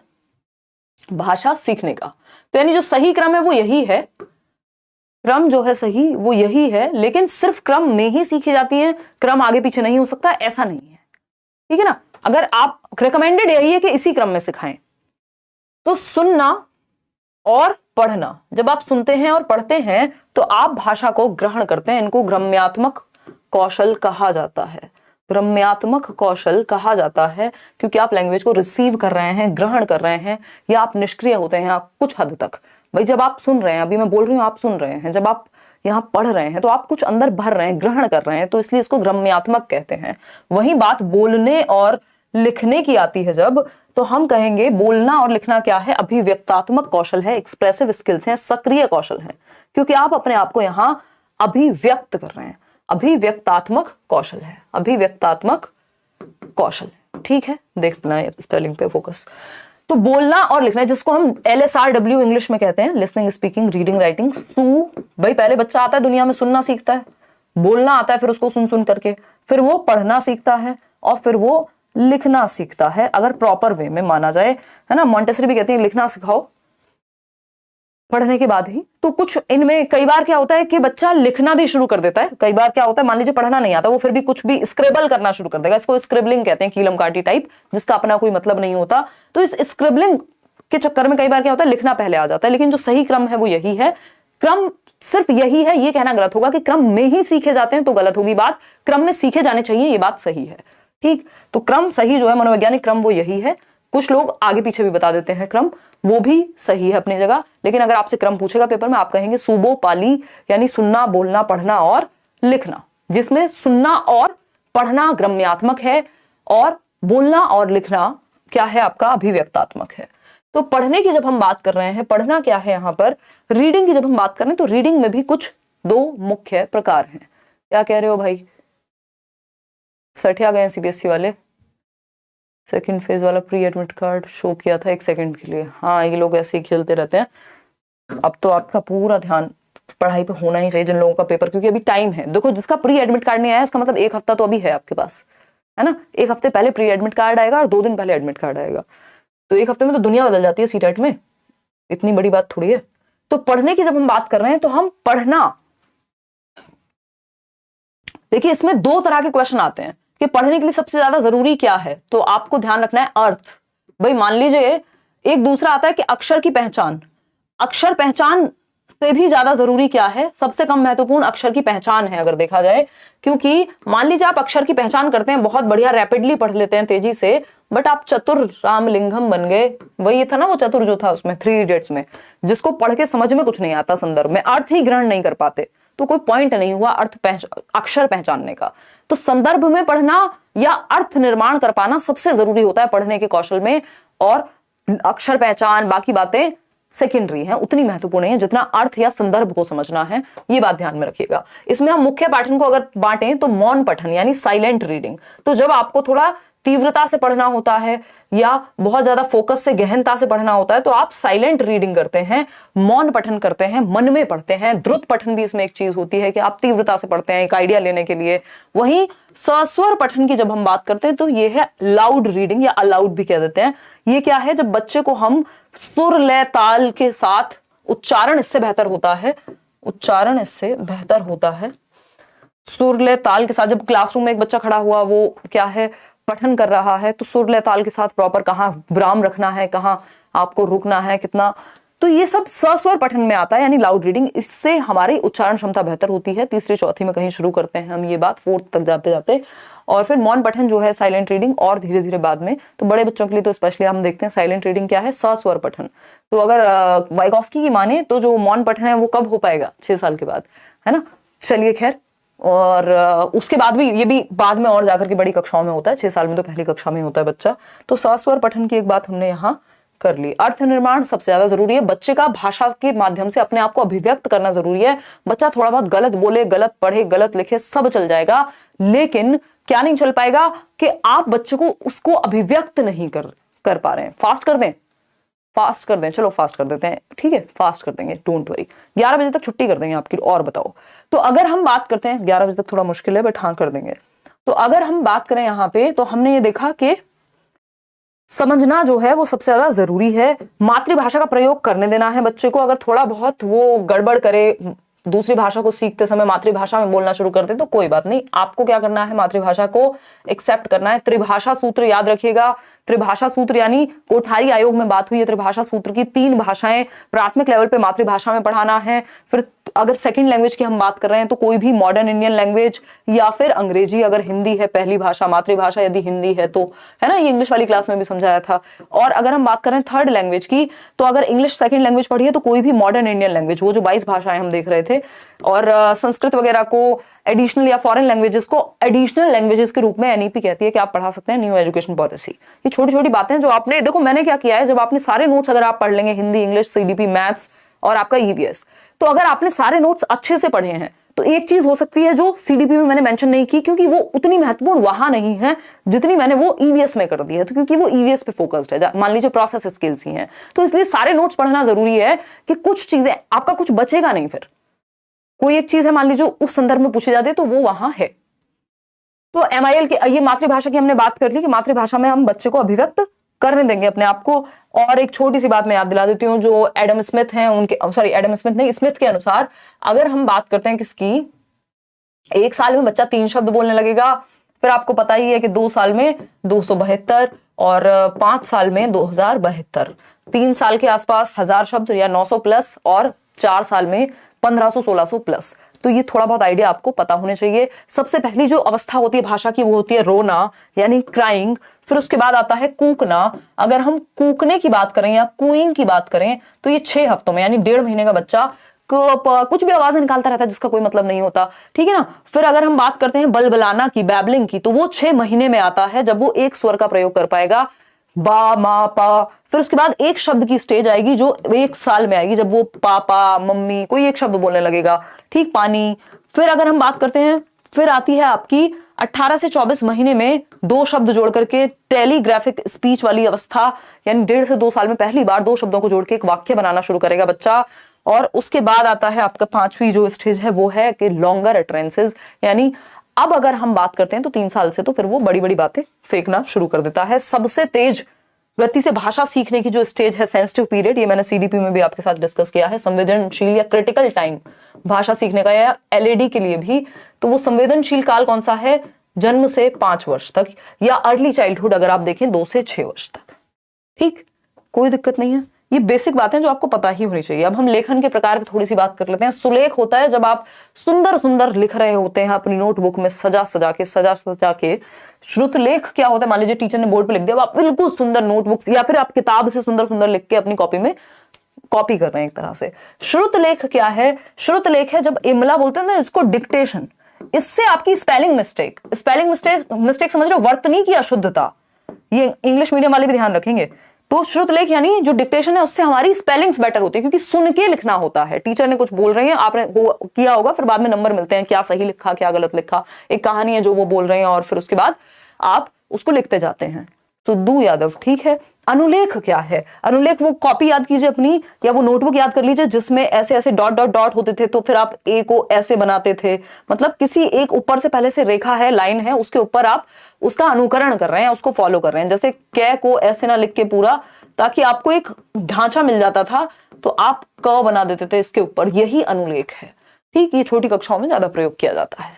भाषा सीखने का। तो यानी जो सही क्रम है वो यही है, क्रम जो है सही वो यही है, लेकिन सिर्फ क्रम में ही सीखी जाती है, क्रम आगे पीछे नहीं हो सकता, ऐसा नहीं है, ठीक है ना? अगर आप रिकमेंडेड यही है कि इसी क्रम में सिखाएं। तो सुनना और पढ़ना, जब आप सुनते हैं और पढ़ते हैं तो आप भाषा को ग्रहण करते हैं, इनको ग्राम्यात्मक कौशल कहा जाता है। ग्राम्यात्मक कौशल कहा जाता है क्योंकि आप लैंग्वेज को रिसीव कर रहे हैं, ग्रहण कर रहे हैं, या आप निष्क्रिय होते हैं कुछ हद तक। भाई जब आप सुन रहे हैं, अभी मैं बोल रही हूं आप सुन रहे हैं, जब आप यहाँ पढ़ रहे हैं तो आप कुछ अंदर भर रहे हैं, ग्रहण कर रहे हैं, तो इसलिए इसको ग्राम्यात्मक कहते हैं। वही बात बोलने और लिखने की आती है जब, तो हम कहेंगे बोलना और लिखना क्या है? अभिव्यक्तात्मक कौशल है, एक्सप्रेसिव स्किल्स हैं, सक्रिय कौशल है, क्योंकि आप अपने आप को यहाँ अभिव्यक्त कर रहे हैं। अभिव्यक्तात्मक कौशल है, अभिव्यक्तात्मक कौशल, ठीक है? देखना है स्पेलिंग पे फोकस। तो बोलना और लिखना, जिसको हम LSRW इंग्लिश में कहते हैं, लिसनिंग, स्पीकिंग, रीडिंग, राइटिंग। भाई पहले बच्चा आता है दुनिया में सुनना सीखता है, बोलना आता है, फिर उसको सुन सुन करके, फिर वो पढ़ना सीखता है, और फिर वो लिखना सीखता है, अगर प्रॉपर वे में माना जाए, है ना? मॉन्टेसरी भी कहती है लिखना सिखाओ पढ़ने के बाद ही। तो कुछ इनमें कई बार क्या होता है कि बच्चा लिखना भी शुरू कर देता है, कई बार क्या होता है, मान लीजिए पढ़ना नहीं आता, वो फिर भी कुछ भी स्क्रिबल करना शुरू कर देगा, इसको स्क्रिबलिंग कहते हैं, कीलम काटी टाइप, जिसका अपना कोई मतलब नहीं होता। तो इस स्क्रिबलिंग के चक्कर में कई बार क्या होता है, लिखना पहले आ जाता है। लेकिन जो सही क्रम है वो यही है, क्रम सिर्फ यही है, ये कहना गलत होगा कि क्रम में ही सीखे जाते हैं, तो गलत होगी बात, क्रम में सीखे जाने चाहिए, ये बात सही है, ठीक? तो क्रम सही जो है, मनोवैज्ञानिक क्रम वो यही है। कुछ लोग आगे पीछे भी बता देते हैं क्रम, वो भी सही है अपनी जगह, लेकिन अगर आपसे क्रम पूछेगा पेपर में, आप कहेंगे सुबो पाली, यानी सुनना, बोलना, पढ़ना और लिखना, जिसमें सुनना और पढ़ना ग्राम्यात्मक है, और बोलना और लिखना क्या है आपका? अभिव्यक्तात्मक है। तो पढ़ने की जब हम बात कर रहे हैं, पढ़ना क्या है यहाँ पर? रीडिंग की जब हम बात कर रहे हैं, तो रीडिंग में भी कुछ 2 मुख्य प्रकार हैं। क्या कह रहे हो भाई? सठिया गए CBSE वाले? सेकंड फेज वाला प्री एडमिट कार्ड शो किया था 1 सेकंड के लिए। हाँ, ये लोग ऐसे ही खेलते रहते हैं। अब तो आपका पूरा ध्यान पढ़ाई पे होना ही चाहिए जिन लोगों का पेपर, क्योंकि अभी टाइम है। देखो, जिसका प्री एडमिट कार्ड नहीं आया इसका मतलब 1 हफ्ता तो अभी है आपके पास, है ना। 1 हफ्ते पहले प्री एडमिट कार्ड आएगा और 2 दिन पहले एडमिट कार्ड आएगा, तो 1 हफ्ते में तो दुनिया बदल जाती है सीटेट में, इतनी बड़ी बात थोड़ी है। तो पढ़ने की जब हम बात कर रहे हैं तो हम पढ़ना, देखिए इसमें 2 तरह के क्वेश्चन आते हैं कि पढ़ने के लिए सबसे ज्यादा जरूरी क्या है। तो आपको ध्यान रखना है अर्थ। भाई मान लीजिए एक दूसरा आता है कि अक्षर की पहचान। अक्षर पहचान से भी ज्यादा जरूरी क्या है, सबसे कम महत्वपूर्ण अक्षर की पहचान है अगर देखा जाए। क्योंकि मान लीजिए आप अक्षर की पहचान करते हैं, बहुत बढ़िया रैपिडली पढ़ लेते हैं तेजी से, बट आप चतुर रामलिंगम बन गए। वही था ना वो चतुर जो था उसमें 3 इडियट्स में, जिसको पढ़ के समझ में कुछ नहीं आता, संदर्भ में अर्थ ही ग्रहण नहीं कर पाते, तो कोई पॉइंट नहीं हुआ अक्षर पहचानने का। तो संदर्भ में पढ़ना या अर्थ निर्माण कर पाना सबसे जरूरी होता है पढ़ने के कौशल में, और अक्षर पहचान बाकी बातें सेकेंडरी हैं, उतनी महत्वपूर्ण नहीं है जितना अर्थ या संदर्भ को समझना है। ये बात ध्यान में रखिएगा। इसमें हम मुख्य पाठन को अगर बांटें तो मौन पठन यानी साइलेंट रीडिंग। तो जब आपको थोड़ा तीव्रता से पढ़ना होता है या बहुत ज्यादा फोकस से गहनता से पढ़ना होता है तो आप साइलेंट रीडिंग करते हैं, मौन पठन करते हैं, मन में पढ़ते हैं। द्रुत पठन भी इसमें एक चीज होती है कि आप तीव्रता से पढ़ते हैं एक आइडिया लेने के लिए। वहीं सस्वर पठन की जब हम बात करते हैं तो ये है लाउड रीडिंग या अलाउड भी कह देते हैं। ये क्या है, जब बच्चे को हम सुर लय ताल के साथ, उच्चारण इससे बेहतर होता है, उच्चारण इससे बेहतर होता है सुर लय ताल के साथ। जब क्लासरूम में एक बच्चा खड़ा हुआ वो क्या है पठन कर रहा है, तो सुर लय ताल के साथ प्रॉपर कहाँ विराम रखना है, कहाँ आपको रुकना है, कितना, तो ये सब सस्वर पठन में आता है यानी लाउड रीडिंग। इससे हमारी उच्चारण क्षमता बेहतर होती है। तीसरी चौथी में कहीं शुरू करते हैं हम ये बात, 4th तक जाते जाते। और फिर मौन पठन जो है साइलेंट रीडिंग, और धीरे धीरे बाद में। तो बड़े बच्चों के लिए तो स्पेशली हम देखते हैं साइलेंट रीडिंग क्या है, सस्वर पठन। तो अगर वाइगॉस्की की माने तो जो मौन पठन है वो कब हो पाएगा, 6 साल के बाद, है ना। चलिए खैर, और उसके बाद भी, ये भी बाद में और जाकर के बड़ी कक्षाओं में होता है, 6 साल में तो पहली कक्षा में होता है बच्चा। तो सस्वर पठन की एक बात हमने यहाँ कर ली। अर्थ निर्माण सबसे ज्यादा जरूरी है। बच्चे का भाषा के माध्यम से अपने आप को अभिव्यक्त करना जरूरी है। बच्चा थोड़ा बहुत गलत बोले, गलत पढ़े, गलत लिखे, सब चल जाएगा, लेकिन क्या नहीं चल पाएगा कि आप बच्चे को उसको अभिव्यक्त नहीं कर पा रहे हैं। फास्ट कर दें, फास्ट कर दें, चलो फास्ट कर देते हैं, ठीक है, फास्ट कर देंगे, डोंट वरी। 11 बजे तक छुट्टी कर देंगे आपकी। और बताओ, तो अगर हम बात करते हैं, 11 बजे तक थोड़ा मुश्किल है बट हाँ कर देंगे। तो अगर हम बात करें यहाँ पे, तो हमने ये देखा कि समझना जो है वो सबसे ज्यादा जरूरी है। मातृभाषा का प्रयोग करने देना है बच्चे को। अगर थोड़ा बहुत वो गड़बड़ करे, दूसरी भाषा को सीखते समय मातृभाषा में बोलना शुरू कर दे तो कोई बात नहीं, आपको क्या करना है, मातृभाषा को एक्सेप्ट करना है। त्रिभाषा सूत्र याद रखिएगा। त्रिभाषा सूत्र यानी कोठारी आयोग में बात हुई है त्रिभाषा सूत्र की, 3 भाषाएं प्राथमिक लेवल पे मातृभाषा में पढ़ाना है। फिर अगर सेकंड लैंग्वेज की हम बात कर रहे हैं तो कोई भी मॉडर्न इंडियन लैंग्वेज या फिर अंग्रेजी, अगर हिंदी है पहली भाषा, मातृभाषा यदि हिंदी है तो, है ना, ये इंग्लिश वाली क्लास में भी समझाया था। और अगर हम बात करें थर्ड लैंग्वेज की, तो अगर इंग्लिश सेकंड लैंग्वेज पढ़ी है तो कोई भी मॉडर्न इंडियन लैंग्वेज, वो जो 22 भाषाएं हम देख रहे थे, और संस्कृत वगैरह को एडिशनल या फॉरेन लैंग्वेजेस को एडिशनल लैंग्वेजेस के रूप में एनईपी कहती है कि आप पढ़ा सकते हैं, न्यू एजुकेशन पॉलिसी। ये छोटी छोटी बातें जो आपने, देखो मैंने क्या किया है, जब आपने सारे नोट्स अगर आप पढ़ लेंगे, हिंदी, इंग्लिश, सीडीपी, मैथ्स और आपका ईवीएस, तो अगर आपने सारे नोट्स अच्छे से पढ़े हैं तो एक चीज हो सकती है जो सीडीपी में मैंने मेंशन नहीं की, क्योंकि वो उतनी महत्वपूर्ण वहां नहीं है जितनी मैंने वो ईवीएस में कर दी है, तो क्योंकि वो ईवीएस पे फोकस्ड है, मान लीजिए प्रोसेस स्किल्स ही हैं, तो इसलिए सारे नोट्स पढ़ना जरूरी है कि कुछ चीजें आपका कुछ बचेगा नहीं। फिर कोई एक चीज है मान लीजिए उस संदर्भ में पूछी जाती है तो वो वहां है। तो एमआईएल के, ये मातृभाषा की हमने बात कर ली कि मातृभाषा में हम बच्चे को अभिव्यक्त करने देंगे अपने आप को। और एक छोटी सी बात मैं याद दिला देती हूँ, जो एडम स्मिथ हैं उनके, सॉरी एडम स्मिथ नहीं, स्मिथ के अनुसार अगर हम बात करते हैं किसकी, 1 साल में बच्चा 3 शब्द बोलने लगेगा, फिर आपको पता ही है कि 2 साल में 272 और 5 साल में 2072, 3 साल के आसपास 1000 शब्द या 900 प्लस, और 4 साल में 1500-1600 प्लस। तो ये थोड़ा बहुत आइडिया आपको पता होने चाहिए। सबसे पहली जो अवस्था होती है भाषा की वो होती है रोना यानी क्राइंग, फिर उसके बाद आता है कूकना। अगर हम कूकने की बात करें या कूइंग की बात करें तो ये 6 हफ्तों में यानी 1.5 महीने का बच्चा कुछ भी आवाज निकालता रहता है जिसका कोई मतलब नहीं होता, ठीक है ना। फिर अगर हम बात करते हैं बलबलाना की, बैबलिंग की, तो वो 6 महीने में आता है जब वो एक स्वर का प्रयोग कर पाएगा, बा, मा, पा। फिर उसके बाद एक शब्द की स्टेज आएगी जो 1 साल में आएगी, जब वो पापा, मम्मी, कोई एक शब्द बोलने लगेगा, ठीक, पानी। फिर अगर हम बात करते हैं, फिर आती है आपकी 18 से 24 महीने में दो शब्द जोड़ करके टेलीग्राफिक स्पीच वाली अवस्था, यानी 1.5 से 2 साल में पहली बार 2 शब्दों को जोड़ के एक वाक्य बनाना शुरू करेगा बच्चा। और उसके बाद आता है आपका 5वीं जो स्टेज है वो है कि लॉन्गर अटरेंसेस, यानी अब अगर हम बात करते हैं तो 3 साल से तो फिर वो बड़ी बड़ी बातें फेंकना शुरू कर देता है। सबसे तेज गति से भाषा सीखने की जो स्टेज है सेंसिटिव पीरियड, ये मैंने सीडीपी में भी आपके साथ डिस्कस किया है, संवेदनशील या क्रिटिकल टाइम भाषा सीखने का, या एलएडी के लिए भी। तो वो संवेदनशील काल कौन सा है? जन्म से 5 वर्ष तक, या अर्ली चाइल्डहुड अगर आप देखें 2 से 6 वर्ष तक। ठीक, कोई दिक्कत नहीं है, ये बेसिक बातें जो आपको पता ही होनी चाहिए। अब हम लेखन के प्रकार पे थोड़ी सी बात कर लेते हैं। सुलेख होता है जब आप सुंदर सुंदर लिख रहे होते हैं अपनी नोटबुक में सजा सजा के। श्रुतलेख क्या होता है? मान लीजिए टीचर ने बोर्ड पे लिख दिया, आप बिल्कुल सुंदर नोटबुक या फिर आप किताब से सुंदर सुंदर लिख के अपनी कॉपी में कॉपी कर रहे हैं एक तरह से। श्रुतलेख क्या है? श्रुतलेख है जब इमला बोलते हैं ना इसको, डिक्टेशन, इससे आपकी स्पेलिंग मिस्टेक समझ रहे हो, वर्तनी की अशुद्धता, ये इंग्लिश मीडियम वाले भी ध्यान रखेंगे। तो श्रुतलेख यानी जो डिक्टेशन है उससे हमारी स्पेलिंग्स बेटर होती है, क्योंकि सुन के लिखना होता है। टीचर ने कुछ बोल रहे हैं, आपने वो किया होगा, फिर बाद में नंबर मिलते हैं, क्या सही लिखा क्या गलत लिखा, एक कहानी है जो वो बोल रहे हैं और फिर उसके बाद आप उसको लिखते जाते हैं। सुद्धू यादव, ठीक है। अनुलेख क्या है? अनुलेख वो कॉपी याद कीजिए अपनी, या वो नोटबुक याद कर लीजिए जिसमें ऐसे ऐसे डॉट डॉट डॉट होते थे, तो फिर आप ए को ऐसे बनाते थे, मतलब किसी एक ऊपर से पहले से रेखा है, लाइन है, उसके ऊपर आप उसका अनुकरण कर रहे हैं, उसको फॉलो कर रहे हैं। जैसे कै को ऐसे ना लिख के पूरा, ताकि आपको एक ढांचा मिल जाता था, तो आप क बना देते थे इसके ऊपर, यही अनुलेख है। ठीक, ये छोटी कक्षाओं में ज्यादा प्रयोग किया जाता है।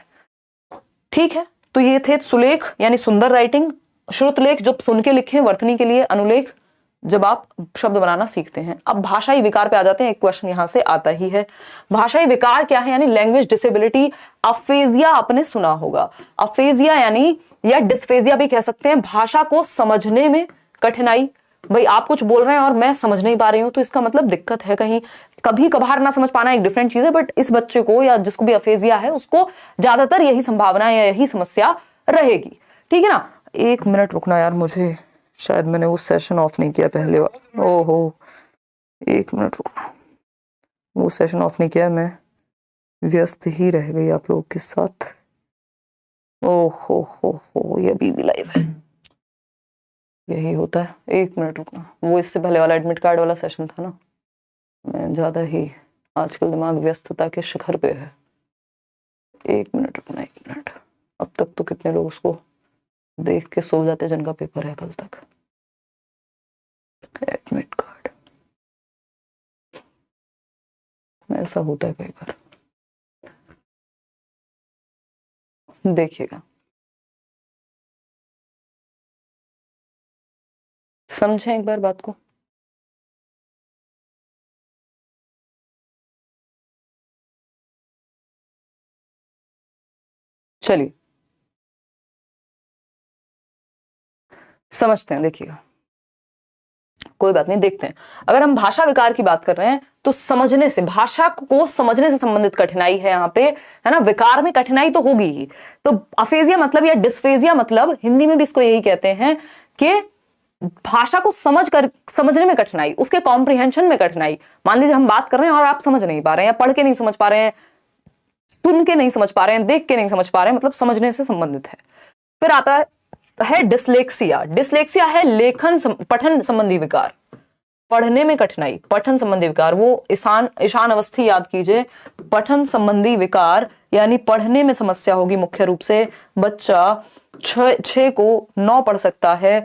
ठीक है, तो ये थे सुलेख यानी सुंदर राइटिंग, श्रुतलेख जब सुन के लिखें वर्तनी के लिए, अनुलेख जब आप शब्द बनाना सीखते हैं। अब भाषाई विकार पे आ जाते हैं, एक क्वेश्चन यहां से आता ही है। भाषाई विकार क्या है? यानी लैंग्वेज डिसेबिलिटी। अफेजिया आपने सुना होगा, अफेजिया यानी, या डिस्फेजिया भी कह सकते हैं, भाषा को समझने में कठिनाई। भाई आप कुछ बोल रहे हैं और मैं समझ नहीं पा रही हूं, तो इसका मतलब दिक्कत है कहीं। कभी कभार ना समझ पाना एक डिफरेंट चीज है, बट इस बच्चे को या जिसको भी अफेजिया है उसको ज्यादातर यही संभावना या यही समस्या रहेगी। ठीक है ना? 1 मिनट रुकना यार, मुझे शायद मैंने वो सेशन ऑफ नहीं किया पहले। ओहो, 1 मिनट रुकना, वो सेशन ऑफ नहीं किया, मैं व्यस्त ही रह गई आप लोगों के साथ। ओहो, ये अभी भी लाइव है, यही होता है। 1 मिनट रुकना, वो इससे पहले वाला एडमिट कार्ड वाला सेशन था ना, मैं ज्यादा ही आजकल दिमाग व्यस्तता के शिखर पे है। 1 मिनट रुकना, 1 मिनट। अब तक तो कितने लोग उसको देख के सो जाते जिनका पेपर है कल तक। एडमिट कार्ड, ऐसा होता है कई बार, देखिएगा, समझें एक बार बात को। चलिए समझते हैं, देखिएगा, कोई बात नहीं, देखते हैं। अगर हम भाषा विकार की बात कर रहे हैं तो समझने से, भाषा को समझने से संबंधित कठिनाई है यहाँ पे, है ना। विकार में कठिनाई तो होगी ही। तो अफेजिया मतलब या डिस्फेजिया मतलब, हिंदी में भी इसको यही कहते हैं कि भाषा को समझने में कठिनाई, उसके कॉम्प्रिहेंशन में कठिनाई। मान लीजिए हम बात कर रहे हैं और आप समझ नहीं पा रहे हैं, पढ़ के नहीं समझ पा रहे हैं, सुन के नहीं समझ पा रहे हैं, देख के नहीं समझ पा रहे हैं, मतलब समझने से संबंधित है। फिर आता है डिसलेक्सिया। डिसलेक्सिया है लेखन पठन संबंधी विकार, पढ़ने में कठिनाई, पठन संबंधी विकार। वो ईशान अवस्थी याद कीजिए, पठन संबंधी विकार यानी पढ़ने में समस्या होगी मुख्य रूप से। बच्चा 6 को 9 पढ़ सकता है,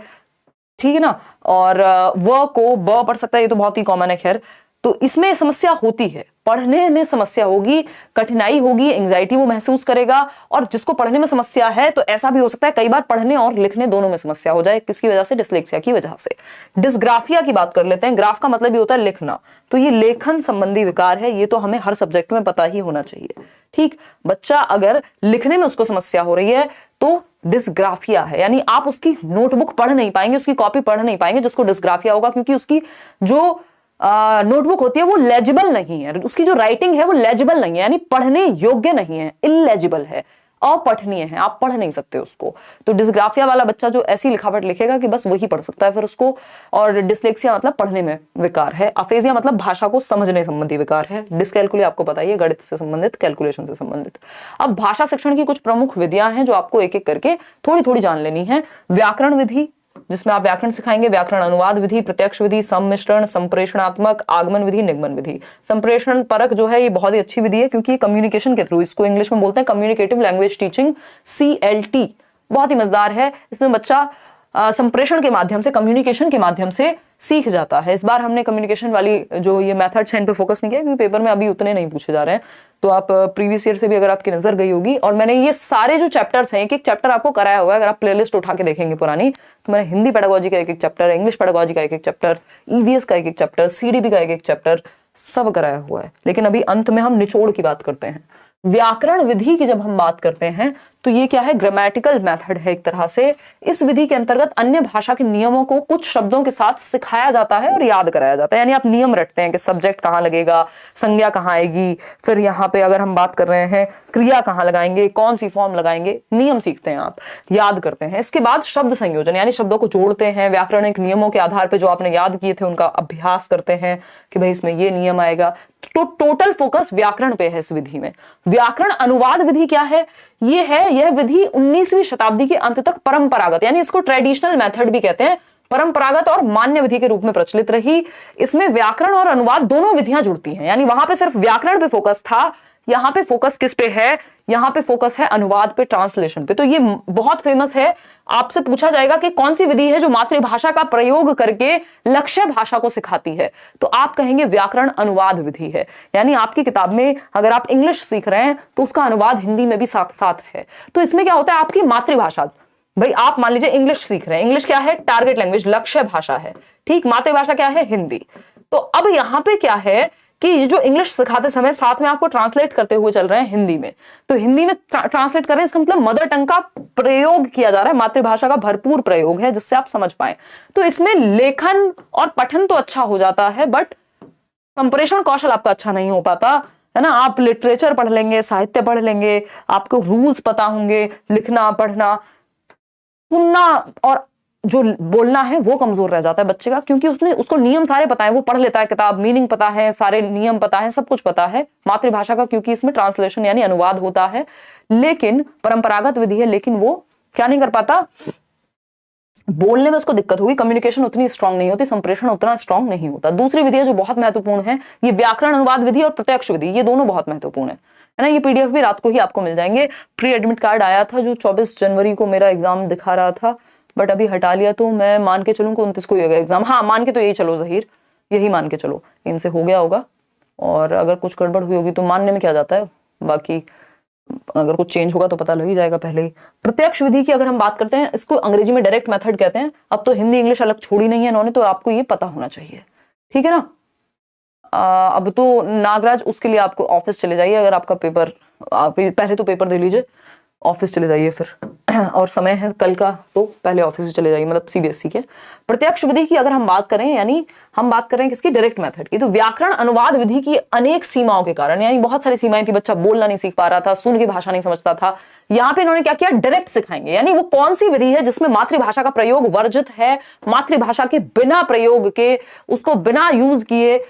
ठीक है ना, और व को ब पढ़ सकता है, ये तो बहुत ही कॉमन है। खैर, तो इसमें समस्या होती है, पढ़ने में समस्या होगी, कठिनाई होगी, एंजाइटी वो महसूस करेगा। और जिसको पढ़ने में समस्या है तो ऐसा भी हो सकता है कई बार पढ़ने और लिखने दोनों में समस्या हो जाए। किसकी वजह से? डिसलेक्सिया की वजह से। डिसग्राफिया की बात कर लेते हैं। ग्राफ का मतलब ये होता है लिखना, तो ये लेखन संबंधी विकार है। ये तो हमें हर सब्जेक्ट में पता ही होना चाहिए। ठीक, बच्चा अगर लिखने में उसको समस्या हो रही है तो डिसग्राफिया है, यानी आप उसकी नोटबुक पढ़ नहीं पाएंगे, उसकी कॉपी पढ़ नहीं पाएंगे, जिसको डिसग्राफिया होगा, क्योंकि उसकी जो नोटबुक होती है वो लेजिबल नहीं है, उसकी जो राइटिंग है वो लेजिबल नहीं है, यानी पढ़ने योग्य नहीं है, इलेजिबल है। अपठनीय है, आप पढ़ नहीं सकते उसको। तो डिस्ग्राफिया वाला बच्चा जो ऐसी लिखावट लिखेगा कि बस वही पढ़ सकता है फिर उसको। और डिस्लेक्सिया मतलब पढ़ने में विकार है। अफेजिया मतलब भाषा को समझने संबंधी विकार है। डिस्कैलकुली आपको पता ही है, गणित से संबंधित, कैलकुलेशन से संबंधित। अब भाषा शिक्षण की कुछ प्रमुख विधियां हैं जो आपको एक एक करके थोड़ी थोड़ी जान लेनी है। व्याकरण विधि, जिसमें आप व्याकरण सिखाएंगे, व्याकरण अनुवाद विधि, प्रत्यक्ष विधि, सम्मिश्रण, संप्रेषणात्मक, आगमन विधि, निगमन विधि। संप्रेषण परक जो है ये बहुत ही अच्छी विधि है क्योंकि कम्युनिकेशन के थ्रू, इसको इंग्लिश में बोलते हैं कम्युनिकेटिव लैंग्वेज टीचिंग, CLT, बहुत ही मजेदार है। इसमें बच्चा संप्रेषण के माध्यम से, कम्युनिकेशन के माध्यम से सीख जाता है। इस बार हमने कम्युनिकेशन वाली जो ये मेथड्स हैं इन पे फोकस नहीं किया क्योंकि पेपर में अभी उतने नहीं पूछे जा रहे हैं। तो आप प्रीवियस ईयर से भी अगर आपकी नजर गई होगी, और मैंने ये सारे जो चैप्टर्स हैं एक एक चैप्टर आपको कराया हुआ है। अगर आप प्लेलिस्ट उठा के देखेंगे पुरानी, तो मैंने हिंदी पेडागोजी का एक एक चैप्टर, इंग्लिश पेडागोजी का एक एक चैप्टर, EVS का एक एक चैप्टर, CDB का एक एक चैप्टर, सब कराया हुआ है। लेकिन अभी अंत में हम निचोड़ की बात करते हैं। व्याकरण विधि की जब हम बात करते हैं तो ये क्या है, ग्रामेटिकल मेथड है एक तरह से। इस विधि के अंतर्गत अन्य भाषा के नियमों को कुछ शब्दों के साथ सिखाया जाता है और याद कराया जाता है। यानी आप नियम रटते हैं कि सब्जेक्ट कहाँ लगेगा, संज्ञा कहाँ आएगी, फिर यहाँ पे अगर हम बात कर रहे हैं क्रिया कहाँ लगाएंगे, कौन सी फॉर्म लगाएंगे, नियम सीखते हैं आप, याद करते हैं। इसके बाद शब्द संयोजन, यानी शब्दों को जोड़ते हैं, व्याकरणिक नियमों के आधार पर जो आपने याद किए थे उनका अभ्यास करते हैं कि भाई इसमें ये नियम आएगा। तो टोटल फोकस व्याकरण पे है इस विधि में। व्याकरण अनुवाद विधि क्या है, ये है, यह विधि 19वीं शताब्दी के अंत तक परंपरागत, यानी इसको ट्रेडिशनल मेथड भी कहते हैं, परंपरागत और मान्य विधि के रूप में प्रचलित रही। इसमें व्याकरण और अनुवाद दोनों विधियां जुड़ती हैं। यानी वहां पे सिर्फ व्याकरण पे फोकस था, यहाँ पे फोकस किस पे है, यहाँ पे फोकस है अनुवाद पे, ट्रांसलेशन पे। तो ये बहुत फेमस है। आपसे पूछा जाएगा कि कौन सी विधि है जो मातृभाषा का प्रयोग करके लक्ष्य भाषा को सिखाती है, तो आप कहेंगे व्याकरण अनुवाद विधि है। यानी आपकी किताब में अगर आप इंग्लिश सीख रहे हैं तो उसका अनुवाद हिंदी में भी साथ साथ है। तो इसमें क्या होता है, आपकी मातृभाषा, भाई आप मान लीजिए इंग्लिश सीख रहे हैं, इंग्लिश क्या है, टारगेट लैंग्वेज, लक्ष्य भाषा है, ठीक, मातृभाषा क्या है, हिंदी। तो अब यहां पे क्या है कि जो इंग्लिश सिखाते समय साथ में आपको ट्रांसलेट करते हुए चल रहे हैं हिंदी में, तो हिंदी में ट्रांसलेट कर रहे हैं, इसका मतलब मदर टंग का प्रयोग किया जा रहा है, मातृभाषा का भरपूर प्रयोग है जिससे आप समझ पाए। तो इसमें लेखन और पठन तो अच्छा हो जाता है, बट संप्रेषण कौशल आपका अच्छा नहीं हो पाता है ना। आप लिटरेचर पढ़ लेंगे, साहित्य पढ़ लेंगे, आपको रूल्स पता होंगे, लिखना पढ़ना, सुनना और जो बोलना है वो कमजोर रह जाता है बच्चे का, क्योंकि उसको नियम सारे पता है, वो पढ़ लेता है किताब, मीनिंग पता है, सारे नियम पता है, सब कुछ पता है मातृभाषा का, क्योंकि इसमें ट्रांसलेशन यानी अनुवाद होता है। लेकिन परंपरागत विधि है, लेकिन वो क्या नहीं कर पाता, बोलने में उसको दिक्कत होगी, कम्युनिकेशन उतनी स्ट्रांग नहीं होती, संप्रेषण उतना स्ट्रांग नहीं होता। दूसरी विधि है जो बहुत महत्वपूर्ण है, ये व्याकरण अनुवाद विधि और प्रत्यक्ष विधि, ये दोनों बहुत महत्वपूर्ण है ना। ये PDF भी रात को ही आपको मिल जाएंगे। प्री एडमिट कार्ड आया था जो 24 जनवरी को मेरा एग्जाम दिखा रहा था, बट अभी हटा लिया, तो मैं मान के चलूँ 29 को ही होगा एग्जाम। हाँ, मान के तो यही चलो जहीर, यही मान के चलो, इनसे हो गया होगा, और अगर कुछ गड़बड़ हुई होगी तो मानने में क्या जाता है, बाकी अगर कुछ चेंज होगा तो पता लग ही जाएगा पहले ही। प्रत्यक्ष विधि की अगर हम बात करते हैं, इसको अंग्रेजी में डायरेक्ट मेथड कहते हैं। अब तो हिंदी इंग्लिश अलग छोड़ी नहीं है इन्होंने, तो आपको ये पता होना चाहिए, ठीक है ना। अब तो नागराज, उसके लिए आपको ऑफिस चले जाइए, अगर आपका पेपर, आप पहले तो पेपर दे लीजिए, ऑफिस चले जाइए फिर और समय है कल का, तो पहले ऑफिस से चले जाइए, मतलब CBSE के। प्रत्यक्ष विधि की अगर हम बात करें, यानी हम बात करें किसकी, डायरेक्ट मेथड की, तो व्याकरण अनुवाद विधि की अनेक सीमाओं के कारण, यानी बहुत सारी सीमाएं थी, बच्चा बोलना नहीं सीख पा रहा था, सुन की भाषा नहीं समझता था, यहाँ पे इन्होंने क्या किया, डायरेक्ट सिखाएंगे। यानी वो कौन सी विधि है जिसमें मातृभाषा का प्रयोग वर्जित है, मातृभाषा के बिना प्रयोग के, उसको बिना यूज किए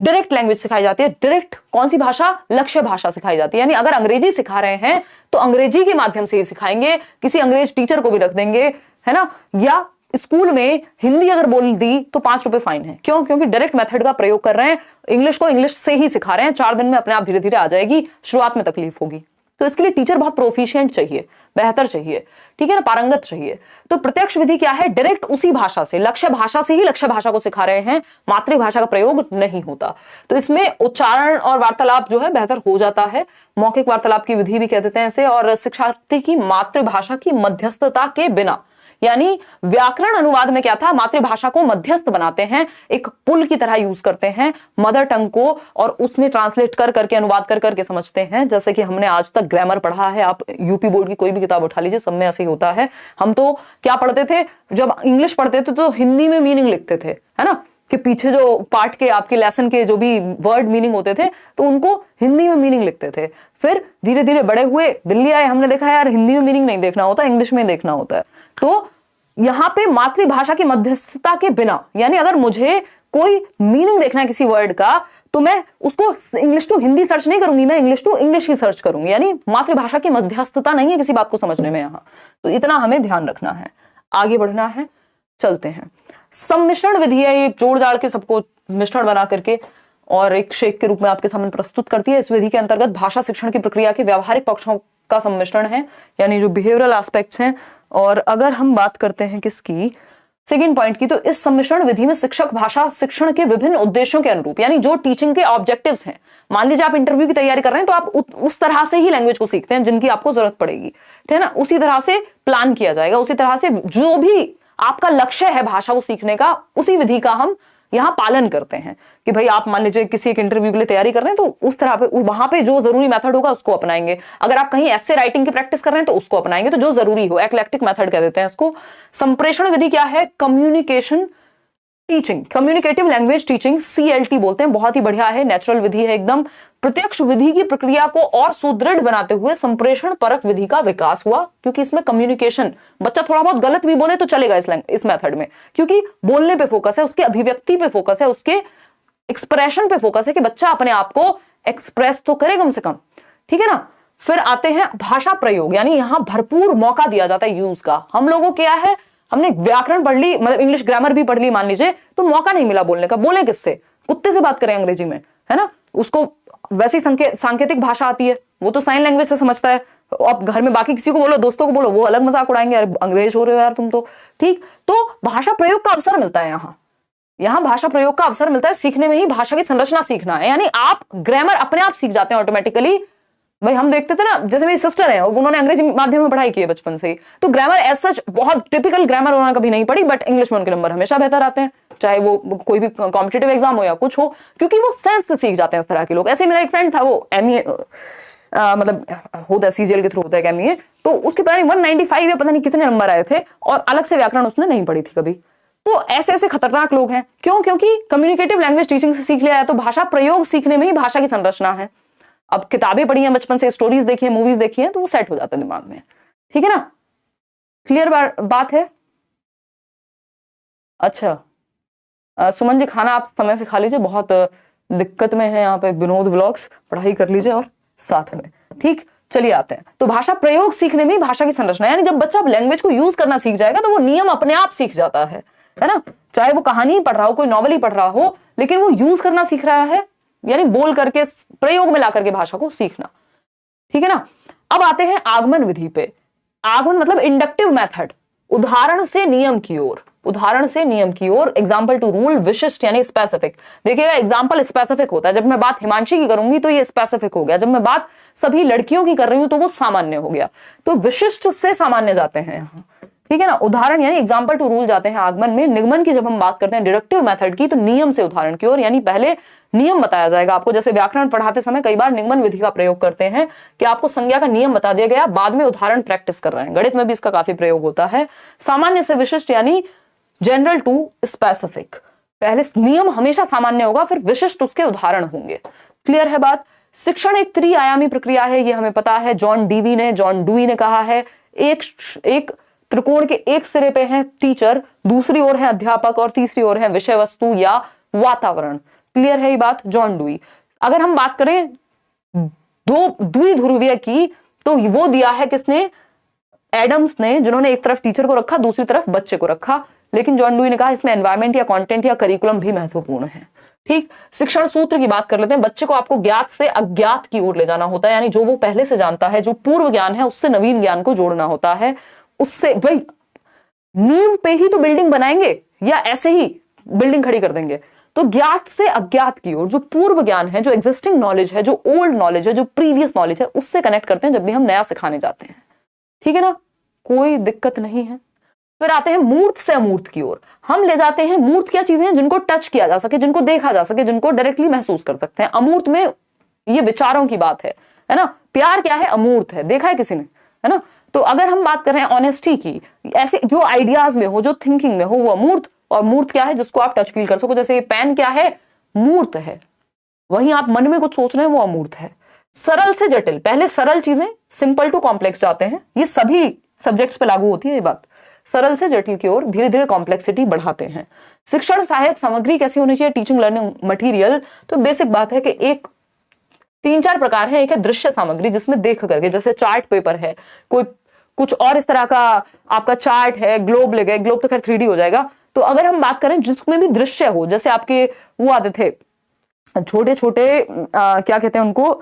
डायरेक्ट लैंग्वेज सिखाई जाती है। डायरेक्ट कौन सी भाषा, लक्ष्य भाषा सिखाई जाती है। यानी अगर अंग्रेजी सिखा रहे हैं तो अंग्रेजी के माध्यम से ही सिखाएंगे, किसी अंग्रेज टीचर को भी रख देंगे, है ना। या स्कूल में हिंदी अगर बोल दी तो 5 रुपए फाइन है, क्यों, क्योंकि डायरेक्ट मेथड का प्रयोग कर रहे हैं, इंग्लिश को इंग्लिश से ही सिखा रहे हैं, 4 दिन में अपने आप धीरे धीरे आ जाएगी, शुरुआत में तकलीफ होगी। तो इसके लिए टीचर बहुत प्रोफिशिएंट चाहिए, बेहतर चाहिए, ठीक है ना, पारंगत चाहिए। तो प्रत्यक्ष विधि क्या है, डायरेक्ट उसी भाषा से, लक्ष्य भाषा से ही लक्ष्य भाषा को सिखा रहे हैं, मातृभाषा का प्रयोग नहीं होता। तो इसमें उच्चारण और वार्तालाप जो है बेहतर हो जाता है, मौखिक वार्तालाप की विधि भी कह देते हैं इसे, और शिक्षार्थी की मातृभाषा की मध्यस्थता के बिना, यानी व्याकरण अनुवाद में क्या था, मातृभाषा को मध्यस्थ बनाते हैं, एक पुल की तरह यूज करते हैं मदर टंग को, और उसमें ट्रांसलेट कर करके, अनुवाद कर करके समझते हैं। जैसे कि हमने आज तक ग्रामर पढ़ा है, आप यूपी बोर्ड की कोई भी किताब उठा लीजिए, सब में ऐसे ही होता है। हम तो क्या पढ़ते थे, जब इंग्लिश पढ़ते थे तो हिंदी में मीनिंग लिखते थे, है ना, के पीछे जो पार्ट के आपके लेसन के जो भी वर्ड मीनिंग होते थे तो उनको हिंदी में मीनिंग लिखते थे। फिर धीरे धीरे बड़े हुए, दिल्ली आए, हमने देखा यार हिंदी में मीनिंग नहीं देखना होता, इंग्लिश में देखना होता है। तो यहाँ पे मातृभाषा की मध्यस्थता के बिना, यानी अगर मुझे कोई मीनिंग देखना है किसी वर्ड का तो मैं उसको इंग्लिश टू हिंदी सर्च नहीं करूंगी, मैं इंग्लिश टू इंग्लिश ही सर्च करूंगी, यानी मातृभाषा की मध्यस्थता नहीं है किसी बात को समझने में यहाँ। तो इतना हमें ध्यान रखना है, आगे बढ़ना है, चलते हैं। सम्मिश्रण विधि है, ये जोड़ जाड़ के सबको मिश्रण बना करके और एक शेक के रूप में आपके सामने प्रस्तुत करती है। इस विधि के अंतर्गत भाषा शिक्षण की प्रक्रिया के व्यावहारिक पक्षों का सम्मिश्रण है, यानी जो बिहेवियरल एस्पेक्ट्स हैं। और अगर हम बात करते हैं किसकी, सेकेंड पॉइंट की, तो इस सम्मिश्रण विधि में शिक्षक भाषा शिक्षण के विभिन्न उद्देश्यों के अनुरूप, यानी जो टीचिंग के ऑब्जेक्टिव्स हैं, मान लीजिए आप इंटरव्यू की तैयारी कर रहे हैं तो आप उस तरह से ही लैंग्वेज को सीखते हैं जिनकी आपको जरूरत पड़ेगी, ठीक है ना, उसी तरह से प्लान किया जाएगा, उसी तरह से जो भी आपका लक्ष्य है भाषा को सीखने का, उसी विधि का हम यहाँ पालन करते हैं। कि भाई आप मान लीजिए किसी एक इंटरव्यू के लिए तैयारी कर रहे हैं तो उस तरह पे वहां पे जो जरूरी मेथड होगा उसको अपनाएंगे। अगर आप कहीं ऐसे राइटिंग की प्रैक्टिस कर रहे हैं तो उसको अपनाएंगे, तो जो जरूरी हो, एक्लेक्टिक मेथड कह देते हैं इसको। संप्रेषण विधि क्या है, communication teaching, communicative language teaching, CLT बोलते हैं, बहुत ही बढ़िया है, नेचुरल विधि है एकदम। प्रत्यक्ष विधि की प्रक्रिया को और सुदृढ़ बनाते हुए संप्रेषण परक विधि का विकास हुआ, क्योंकि इसमें कम्युनिकेशन, बच्चा थोड़ा बहुत गलत भी बोले तो चलेगा इस मेथड में, क्योंकि बोलने पे फोकस है, उसके अभिव्यक्ति पे फोकस है, उसके एक्सप्रेशन पे फोकस है कि बच्चा अपने आप को एक्सप्रेस तो करे कम से कम, ठीक है ना। फिर आते हैं भाषा प्रयोग, यानी यहां भरपूर मौका दिया जाता है यूज का। हम लोगों क्या है, हमने व्याकरण पढ़ ली, मतलब इंग्लिश ग्रामर भी पढ़ ली मान लीजिए, तो मौका नहीं मिला बोलने का। बोले किससे, कुत्ते से बात करें अंग्रेजी में, है ना, उसको वैसी सांकेतिक भाषा आती है, वो तो साइन लैंग्वेज से समझता है। अब घर में बाकी किसी को बोलो, दोस्तों को बोलो, वो अलग मजाक उड़ाएंगे, अरे अंग्रेज हो रहे हो यार तुम तो, ठीक। तो भाषा प्रयोग का अवसर मिलता है यहाँ भाषा प्रयोग का अवसर मिलता है, सीखने में ही भाषा की संरचना सीखना है, यानी आप ग्रामर अपने आप सीख जाते हैं ऑटोमेटिकली। भाई हम देखते थे ना, जैसे मेरी सिस्टर है, उन्होंने अंग्रेजी माध्यम में पढ़ाई की है बचपन से ही, तो ग्रामर एज सच बहुत टिपिकल ग्रामर उन्होंने कभी नहीं पढ़ी, बट इंग्लिश में उनके नंबर हमेशा बेहतर आते हैं, चाहे वो कोई भी कॉम्पिटिटिव एग्जाम हो या कुछ हो, क्योंकि वो सेंस से सीख जाते हैं इस तरह के लोग। ऐसे मेरा एक फ्रेंड था, वो ME मतलब होता है CGL के थ्रू होता है ME, तो उसके पता नहीं 195 या पता नहीं कितने नंबर आए थे, और अलग से व्याकरण उसने नहीं पढ़ी थी कभी। तो ऐसे ऐसे खतरनाक लोग हैं, क्यों, क्योंकि कम्युनिकेटिव लैंग्वेज टीचिंग से सीख लिया है। तो भाषा प्रयोग सीखने में ही भाषा की संरचना है। अब किताबें पढ़ी हैं बचपन से, स्टोरीज देखी है, मूवीज देखी है, तो वो सेट हो जाता है दिमाग में, ठीक है ना। क्लियर बात है। अच्छा सुमन जी, खाना आप समय से खा लीजिए, बहुत दिक्कत में है यहाँ पे विनोद व्लॉग्स, पढ़ाई कर लीजिए और साथ में, ठीक। चलिए आते हैं, तो भाषा प्रयोग सीखने में ही भाषा की संरचना, यानी जब बच्चा लैंग्वेज को यूज करना सीख जाएगा तो वो नियम अपने आप सीख जाता है ना। चाहे वो कहानी ही पढ़ रहा हो, कोई नॉवल ही पढ़ रहा हो, लेकिन वो यूज करना सीख रहा है, यानी बोल करके प्रयोग में ला करके भाषा को सीखना, ठीक है ना। अब आते हैं आगमन विधि पे। आगमन मतलब इंडक्टिव मेथड, उदाहरण से नियम की ओर, उदाहरण से नियम की ओर, एग्जाम्पल टू रूल, विशिष्ट यानी स्पेसिफिक। देखिएगा एग्जाम्पल स्पेसिफिक होता है, जब मैं बात हिमांशी की करूंगी तो ये स्पेसिफिक हो गया, जब मैं बात सभी लड़कियों की कर रही हूं तो वो सामान्य हो गया, तो विशिष्ट से सामान्य जाते हैं यहाँ, ठीक है ना। उदाहरण यानी एग्जाम्पल टू रूल जाते हैं आगमन में। निगमन की जब हम बात करते हैं डिडक्टिव मेथड की, तो नियम से उदाहरण की ओर, यानी पहले नियम बताया जाएगा आपको। जैसे व्याकरण पढ़ाते समय कई बार निगमन विधि का प्रयोग करते हैं कि आपको संज्ञा का नियम बता दिया गया, बाद में उदाहरण प्रैक्टिस कर रहे हैं। गणित में भी इसका काफी प्रयोग होता है। सामान्य से विशिष्ट यानी जनरल टू स्पेसिफिक, पहले नियम हमेशा सामान्य होगा, फिर विशिष्ट उसके उदाहरण होंगे। क्लियर है बात। शिक्षण एक त्रिआयामी प्रक्रिया है, ये हमें पता है, जॉन डुई ने कहा है। एक त्रिकोण के एक सिरे पे है टीचर, दूसरी ओर है अध्यापक, और तीसरी ओर है विषय वस्तु या वातावरण। क्लियर है ये बात, जॉन डुई। अगर हम बात करें द्विध्रुवीय की, तो वो दिया है किसने, एडम्स ने, जिन्होंने एक तरफ टीचर को रखा, दूसरी तरफ बच्चे को रखा। लेकिन जॉन डुई ने कहा इसमें एनवायरमेंट या कंटेंट या करिकुलम भी महत्वपूर्ण है, ठीक। शिक्षण सूत्र की बात कर लेते हैं। बच्चे को आपको ज्ञात से अज्ञात की ओर ले जाना होता है, यानी जो वो पहले से जानता है, जो पूर्व ज्ञान है, उससे नवीन ज्ञान को जोड़ना होता है। उससे भाई नींव पे ही तो बिल्डिंग बनाएंगे या ऐसे ही बिल्डिंग खड़ी कर देंगे। तो ज्ञात से अज्ञात की ओर, जो पूर्व ज्ञान है, जो एग्जिस्टिंग नॉलेज है, जो ओल्ड नॉलेज है, जो प्रीवियस नॉलेज है, उससे कनेक्ट करते हैं जब भी हम नया सिखाने जाते हैं, ठीक है ना, कोई दिक्कत नहीं है। फिर आते हैं मूर्त से अमूर्त की ओर। हम ले जाते हैं, मूर्त क्या चीजें हैं, जिनको टच किया जा सके, जिनको देखा जा सके, जिनको डायरेक्टली महसूस कर सकते हैं। अमूर्त में ये विचारों की बात है ना। प्यार क्या है, अमूर्त है, देखा है किसी ने, है ना। तो अगर हम बात कर रहे हैं ऑनेस्टी की, ऐसे जो आइडियाज में हो, जो थिंकिंग में हो, वो अमूर्त, और मूर्त क्या है, जिसको आप टच फील कर सको। जैसे ये पेन क्या है, मूर्त है, वहीं आप मन में कुछ सोच रहे हैं वो अमूर्त है। सरल से जटिल, पहले सरल चीजें सिंपल टू कॉम्प्लेक्स जाते हैं, ये सभी सब्जेक्ट्स पे लागू होती है ये बात। सरल से जटिल की ओर धीरे धीरे कॉम्प्लेक्सिटी बढ़ाते हैं। शिक्षण सहायक सामग्री कैसी होनी चाहिए, टीचिंग लर्निंग मटेरियल, तो बेसिक बात है कि एक 3-4 प्रकार है। एक है दृश्य सामग्री, जिसमें देख करके, जैसे चार्ट पेपर है, कोई कुछ और इस तरह का आपका चार्ट है, ग्लोब ले गए, ग्लोब तो खैर 3D हो जाएगा। तो अगर हम बात करें जिसमें भी दृश्य हो, जैसे आपके वो आते थे छोटे छोटे क्या कहते हैं उनको,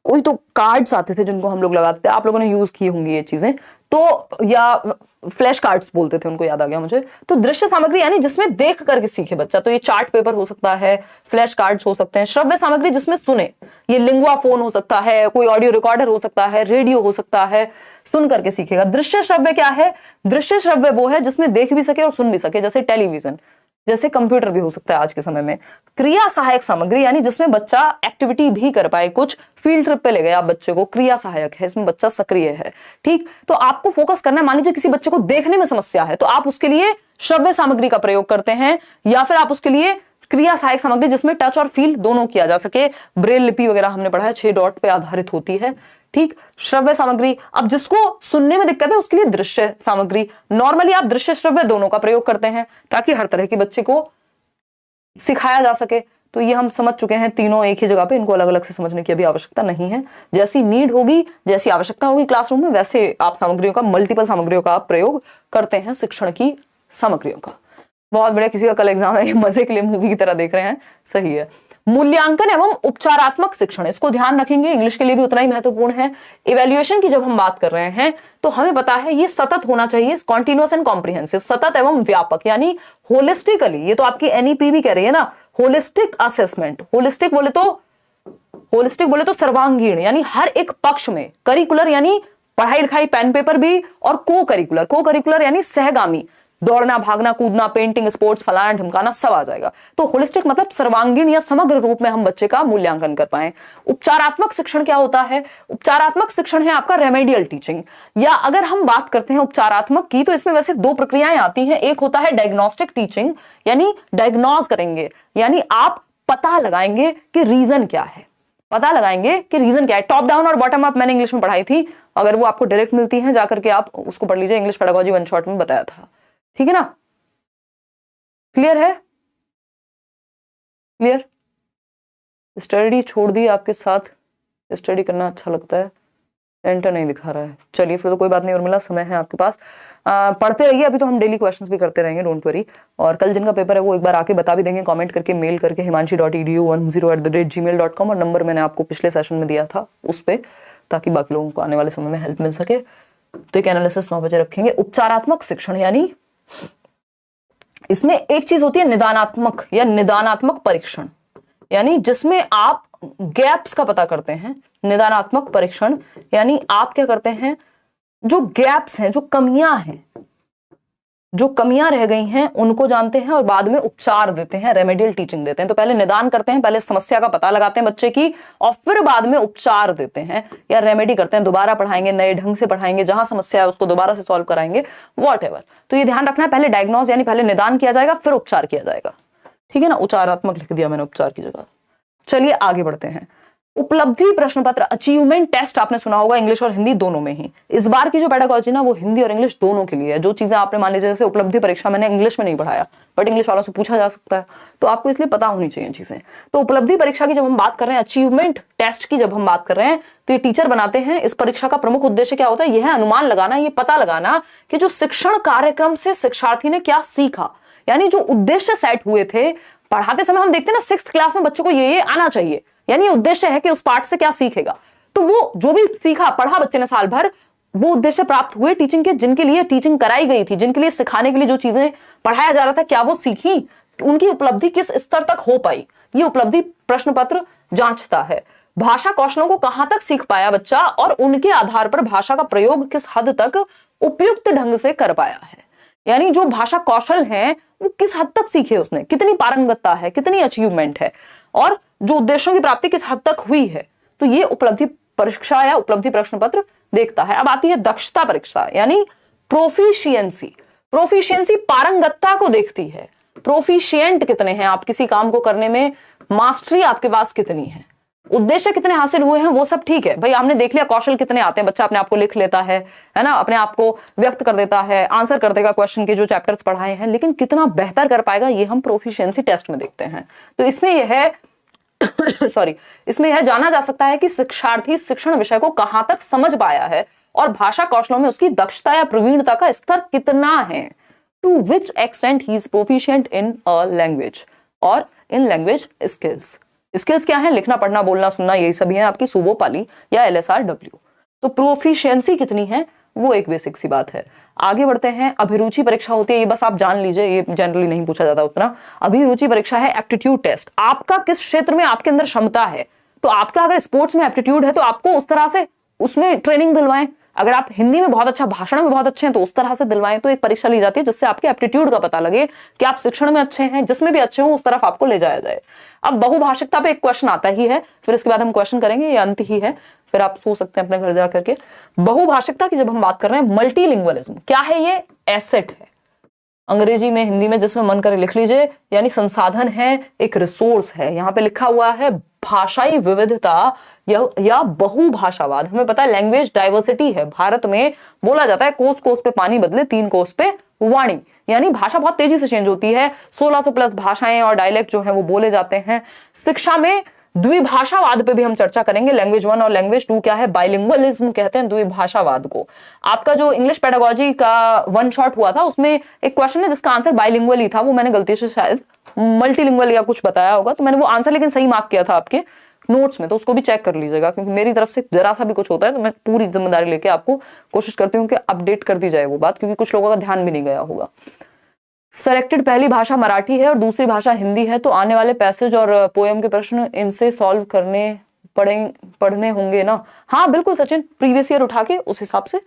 कोई तो कार्ड्स आते थे जिनको हम लोग लगाते थे, आप लोगों ने यूज की होंगी ये चीजें, तो या फ्लैश कार्ड्स बोलते थे उनको, याद आ गया मुझे। तो दृश्य सामग्री यानी जिसमें देख करके सीखे बच्चा, तो ये चार्ट पेपर हो सकता है, फ्लैश कार्ड्स हो सकते हैं। श्रव्य सामग्री जिसमें सुने, ये लिंगुआ फोन हो सकता है, कोई ऑडियो रिकॉर्डर हो सकता है, रेडियो हो सकता है, सुन करके सीखेगा। दृश्य श्रव्य क्या है, दृश्य श्रव्य वो है जिसमें देख भी सके और सुन भी सके, जैसे टेलीविजन, जैसे कंप्यूटर भी हो सकता है आज के समय में। क्रिया सहायक सामग्री यानी जिसमें बच्चा एक्टिविटी भी कर पाए, कुछ फील्ड ट्रिप पे ले गए आप बच्चे को, क्रिया सहायक है, इसमें बच्चा सक्रिय है। ठीक, तो आपको फोकस करना है। मान लीजिए किसी बच्चे को देखने में समस्या है, तो आप उसके लिए श्रव्य सामग्री का प्रयोग करते हैं, या फिर आप उसके लिए क्रिया सहायक सामग्री जिसमें टच और फील दोनों किया जा सके। ब्रेल लिपि वगैरह हमने पढ़ा है, 6 डॉट पे आधारित होती है। ठीक, श्रव्य सामग्री। अब जिसको सुनने में दिक्कत है उसके लिए दृश्य सामग्री। नॉर्मली आप दृश्य श्रव्य दोनों का प्रयोग करते हैं ताकि हर तरह के बच्चे को सिखाया जा सके। तो ये हम समझ चुके हैं तीनों एक ही जगह पे, इनको अलग अलग से समझने की अभी आवश्यकता नहीं है। जैसी नीड होगी, जैसी आवश्यकता होगी क्लासरूम में, वैसे आप सामग्रियों का, मल्टीपल सामग्रियों का आप प्रयोग करते हैं शिक्षण की सामग्रियों का। बहुत बढ़िया, किसी का कल एग्जाम है, मजे के लिए मूवी की तरह देख रहे हैं, सही है। मूल्यांकन एवं उपचारात्मक शिक्षण, इसको ध्यान रखेंगे, इंग्लिश के लिए भी उतना ही महत्वपूर्ण है। इवैल्यूएशन की जब हम बात कर रहे हैं तो हमें पता है ये सतत होना चाहिए, कॉन्टिन्यूअस एंड कॉम्प्रिहेंसिव, सतत एवं व्यापक, यानी होलिस्टिकली। ये तो आपकी एनईपी भी कह रही है ना, होलिस्टिक असेसमेंट। होलिस्टिक बोले तो सर्वांगीण, यानी हर एक पक्ष में। करिकुलर यानी पढ़ाई लिखाई, पेन पेपर भी, और को करिकुलर यानी सहगामी, दौड़ना, भागना, कूदना, पेंटिंग, स्पोर्ट्स, फलाना ढिमकाना, सब आ जाएगा। तो होलिस्टिक मतलब सर्वांगीण या समग्र रूप में हम बच्चे का मूल्यांकन कर पाए। उपचारात्मक शिक्षण क्या होता है, उपचारात्मक शिक्षण है आपका रेमेडियल टीचिंग, या अगर हम बात करते हैं उपचारात्मक की तो इसमें वैसे 2 प्रक्रियाएं आती हैं। एक होता है डायग्नोस्टिक टीचिंग, यानी डायग्नोज करेंगे, यानी आप पता लगाएंगे कि रीजन क्या है, पता लगाएंगे कि रीजन क्या है। टॉप डाउन और बॉटम अप मैंने इंग्लिश में पढ़ाई थी, अगर वो आपको डायरेक्ट मिलती है जाकर के आप उसको पढ़ लीजिए, इंग्लिश पेडागोजी 1 शॉट में बताया था। ठीक है ना, क्लियर है, क्लियर। स्टडी छोड़ दी आपके साथ, स्टडी करना अच्छा लगता है, एंटर नहीं दिखा रहा है, चलिए फिर तो कोई बात नहीं, और मिला समय है आपके पास, पढ़ते रहिए। अभी तो हम डेली क्वेश्चंस भी करते रहेंगे, डोंट वरी। और कल जिनका पेपर है वो एक बार आके बता भी देंगे, कमेंट करके, मेल करके himanshi.edu10@gmail.com, और नंबर मैंने आपको पिछले सेशन में दिया था उस पे, ताकि बाकी लोगों को आने वाले समय में हेल्प मिल सके। तो एक एनालिसिस 9 बजे रखेंगे। उपचारात्मक शिक्षण यानी इसमें एक चीज होती है निदानात्मक या निदानात्मक परीक्षण, यानी जिसमें आप गैप्स का पता करते हैं। निदानात्मक परीक्षण यानी आप क्या करते हैं, जो गैप्स हैं, जो कमियां हैं, जो कमियां रह गई हैं उनको जानते हैं और बाद में उपचार देते हैं, रेमेडियल टीचिंग देते हैं। तो पहले निदान करते हैं, पहले समस्या का पता लगाते हैं बच्चे की, और फिर बाद में उपचार देते हैं या रेमेडी करते हैं, दोबारा पढ़ाएंगे, नए ढंग से पढ़ाएंगे, जहां समस्या है उसको दोबारा से सॉल्व कराएंगे, व्हाटएवर। तो ये ध्यान रखना है, पहले डायग्नोज यानी पहले निदान किया जाएगा, फिर उपचार किया जाएगा। ठीक है ना, उपचारात्मक लिख दिया मैंने उपचार की जगह। चलिए आगे बढ़ते हैं। उपलब्धि प्रश्न पत्र, अचीवमेंट टेस्ट आपने सुना होगा, इंग्लिश और हिंदी दोनों में ही। इस बार की जो पेडागोजी ना वो हिंदी और इंग्लिश दोनों के लिए है। जो चीजें आपने मान लीजिए जैसे उपलब्धि परीक्षा मैंने इंग्लिश में नहीं पढ़ाया, बट इंग्लिश वालों से पूछा जा सकता है, तो आपको इसलिए पता होनी चाहिए चीजें। तो उपलब्धि परीक्षा की जब हम बात कर रहे हैं, अचीवमेंट टेस्ट की जब हम बात कर रहे हैं, तो ये टीचर बनाते हैं। इस परीक्षा का प्रमुख उद्देश्य क्या होता है, यह है अनुमान लगाना, ये पता लगाना कि जो शिक्षण कार्यक्रम से शिक्षार्थी ने क्या सीखा, यानी जो उद्देश्य सेट हुए थे पढ़ाते समय। हम देखते हैं ना 6th क्लास में बच्चों को ये आना चाहिए, यानी उद्देश्य है कि उस पाठ से क्या सीखेगा। तो वो जो भी सीखा, पढ़ा बच्चे ने साल भर, वो उद्देश्य प्राप्त हुए टीचिंग के, जिनके लिए टीचिंग कराई गई थी, जिनके लिए सिखाने के लिए जो चीजें पढ़ाया जा रहा था, क्या वो सीखी, उनकी उपलब्धि किस स्तर तक हो पाई, ये उपलब्धि प्रश्न पत्र जांचता है। भाषा कौशलों को कहां तक सीख पाया बच्चा, और उनके आधार पर भाषा का प्रयोग किस हद तक उपयुक्त ढंग से कर पाया है, यानी जो भाषा कौशल है वो किस हद तक सीखे उसने, कितनी पारंगतता है, कितनी अचीवमेंट है, और जो उद्देश्यों की प्राप्ति किस हद तक हुई है। तो ये उपलब्धि परीक्षा या उपलब्धि प्रश्न पत्र देखता है। अब आती है दक्षता परीक्षा, यानी प्रोफिशिएंसी। प्रोफिशिएंसी पारंगतता को देखती है, प्रोफिशिएंट कितने हैं आप किसी काम को करने में, मास्टरी आपके पास कितनी है, उद्देश्य कितने हासिल हुए हैं, वो सब ठीक है भाई, आपने देख लिया कौशल कितने आते हैं, बच्चा अपने आप को लिख लेता है ना, अपने आप को व्यक्त कर देता है, आंसर कर देगा क्वेश्चन के जो चैप्टर्स पढ़ाए हैं, लेकिन कितना बेहतर कर पाएगा ये हम प्रोफिशिएंसी टेस्ट में देखते हैं। तो इसमें यह है सॉरी, इसमें यह जाना जा सकता है कि शिक्षार्थी शिक्षण विषय को कहां तक समझ पाया है और भाषा कौशलों में उसकी दक्षता या प्रवीणता का स्तर कितना है, to which extent he is proficient in a language और इन लैंग्वेज स्किल्स। स्किल्स क्या है, लिखना पढ़ना बोलना सुनना, यही सभी है आपकी सुबो पाली या LSRW। तो प्रोफिशिएंसी कितनी है वो एक बेसिक सी बात है। आगे बढ़ते हैं, अभिरुचि परीक्षा होती है, ये बस आप जान लीजिए, ये जनरली नहीं पूछा जाता उतना। अभिरुचि परीक्षा है एप्टीट्यूड टेस्ट, आपका किस क्षेत्र में आपके अंदर क्षमता है, तो आपका अगर स्पोर्ट्स में एप्टीट्यूड है तो आपको उस तरह से उसमें ट्रेनिंग दिलवाएं, अगर आप हिंदी में बहुत अच्छा, भाषण में बहुत अच्छे हैं तो उस तरह से दिलवाएं। तो एक परीक्षा ली जाती है जिससे आपके एप्टीट्यूड का पता लगे कि आप शिक्षण में अच्छे हैं, जिसमें भी अच्छे हो उस तरफ आपको ले जाया जाए। अब बहुभाषिकता पे एक क्वेश्चन आता ही है, फिर इसके बाद हम क्वेश्चन करेंगे, ये अंत ही है, फिर आप सोच सकते हैं अपने घर जा करके। बहुभाषिकता की जब हम बात कर रहे हैं, मल्टीलिंगुअलिज्म क्या है, ये एसेट है, अंग्रेजी में हिंदी में जिसमें मन करे लिख लीजिए, यानी संसाधन है, एक रिसोर्स है। यहाँ पे लिखा हुआ है भाषाई विविधता या बहुभाषावाद। हमें पता है लैंग्वेज डाइवर्सिटी है, भारत में बोला जाता है कोस कोस पे पानी बदले 3 कोस पे वाणी, यानी भाषा बहुत तेजी से चेंज होती है, 1600 प्लस भाषाएं और डायलेक्ट जो है वो बोले जाते हैं। शिक्षा में द्विभाषावाद पे भी हम चर्चा करेंगे, लैंग्वेज 1 और लैंग्वेज 2 क्या है, बाइलिंगुअलिज्म कहते हैं द्विभाषावाद को। आपका जो इंग्लिश पेडागोजी का 1 शॉट हुआ था उसमें एक क्वेश्चन है जिसका आंसर बाइलिंगुअल ही था, वो मैंने गलती से शायद मल्टीलिंगुअल या कुछ बताया होगा, तो मैंने वो आंसर लेकिन सही मार्क किया था आपके नोट्स में, तो उसको भी चेक कर लीजिएगा, क्योंकि मेरी तरफ से जरा सा भी कुछ होता है तो मैं पूरी जिम्मेदारी लेके आपको कोशिश करती हूँ कि अपडेट कर दी जाए वो बात, क्योंकि कुछ लोगों का ध्यान भी नहीं गया होगा। सेलेक्टेड पहली भाषा मराठी है और दूसरी भाषा हिंदी है, तो आने वाले पैसेज और पोएम के प्रश्न इनसे सॉल्व करने पढ़ने होंगे ना। हाँ बिल्कुल सचिन, प्रीवियस ईयर उठा के उस हिसाब से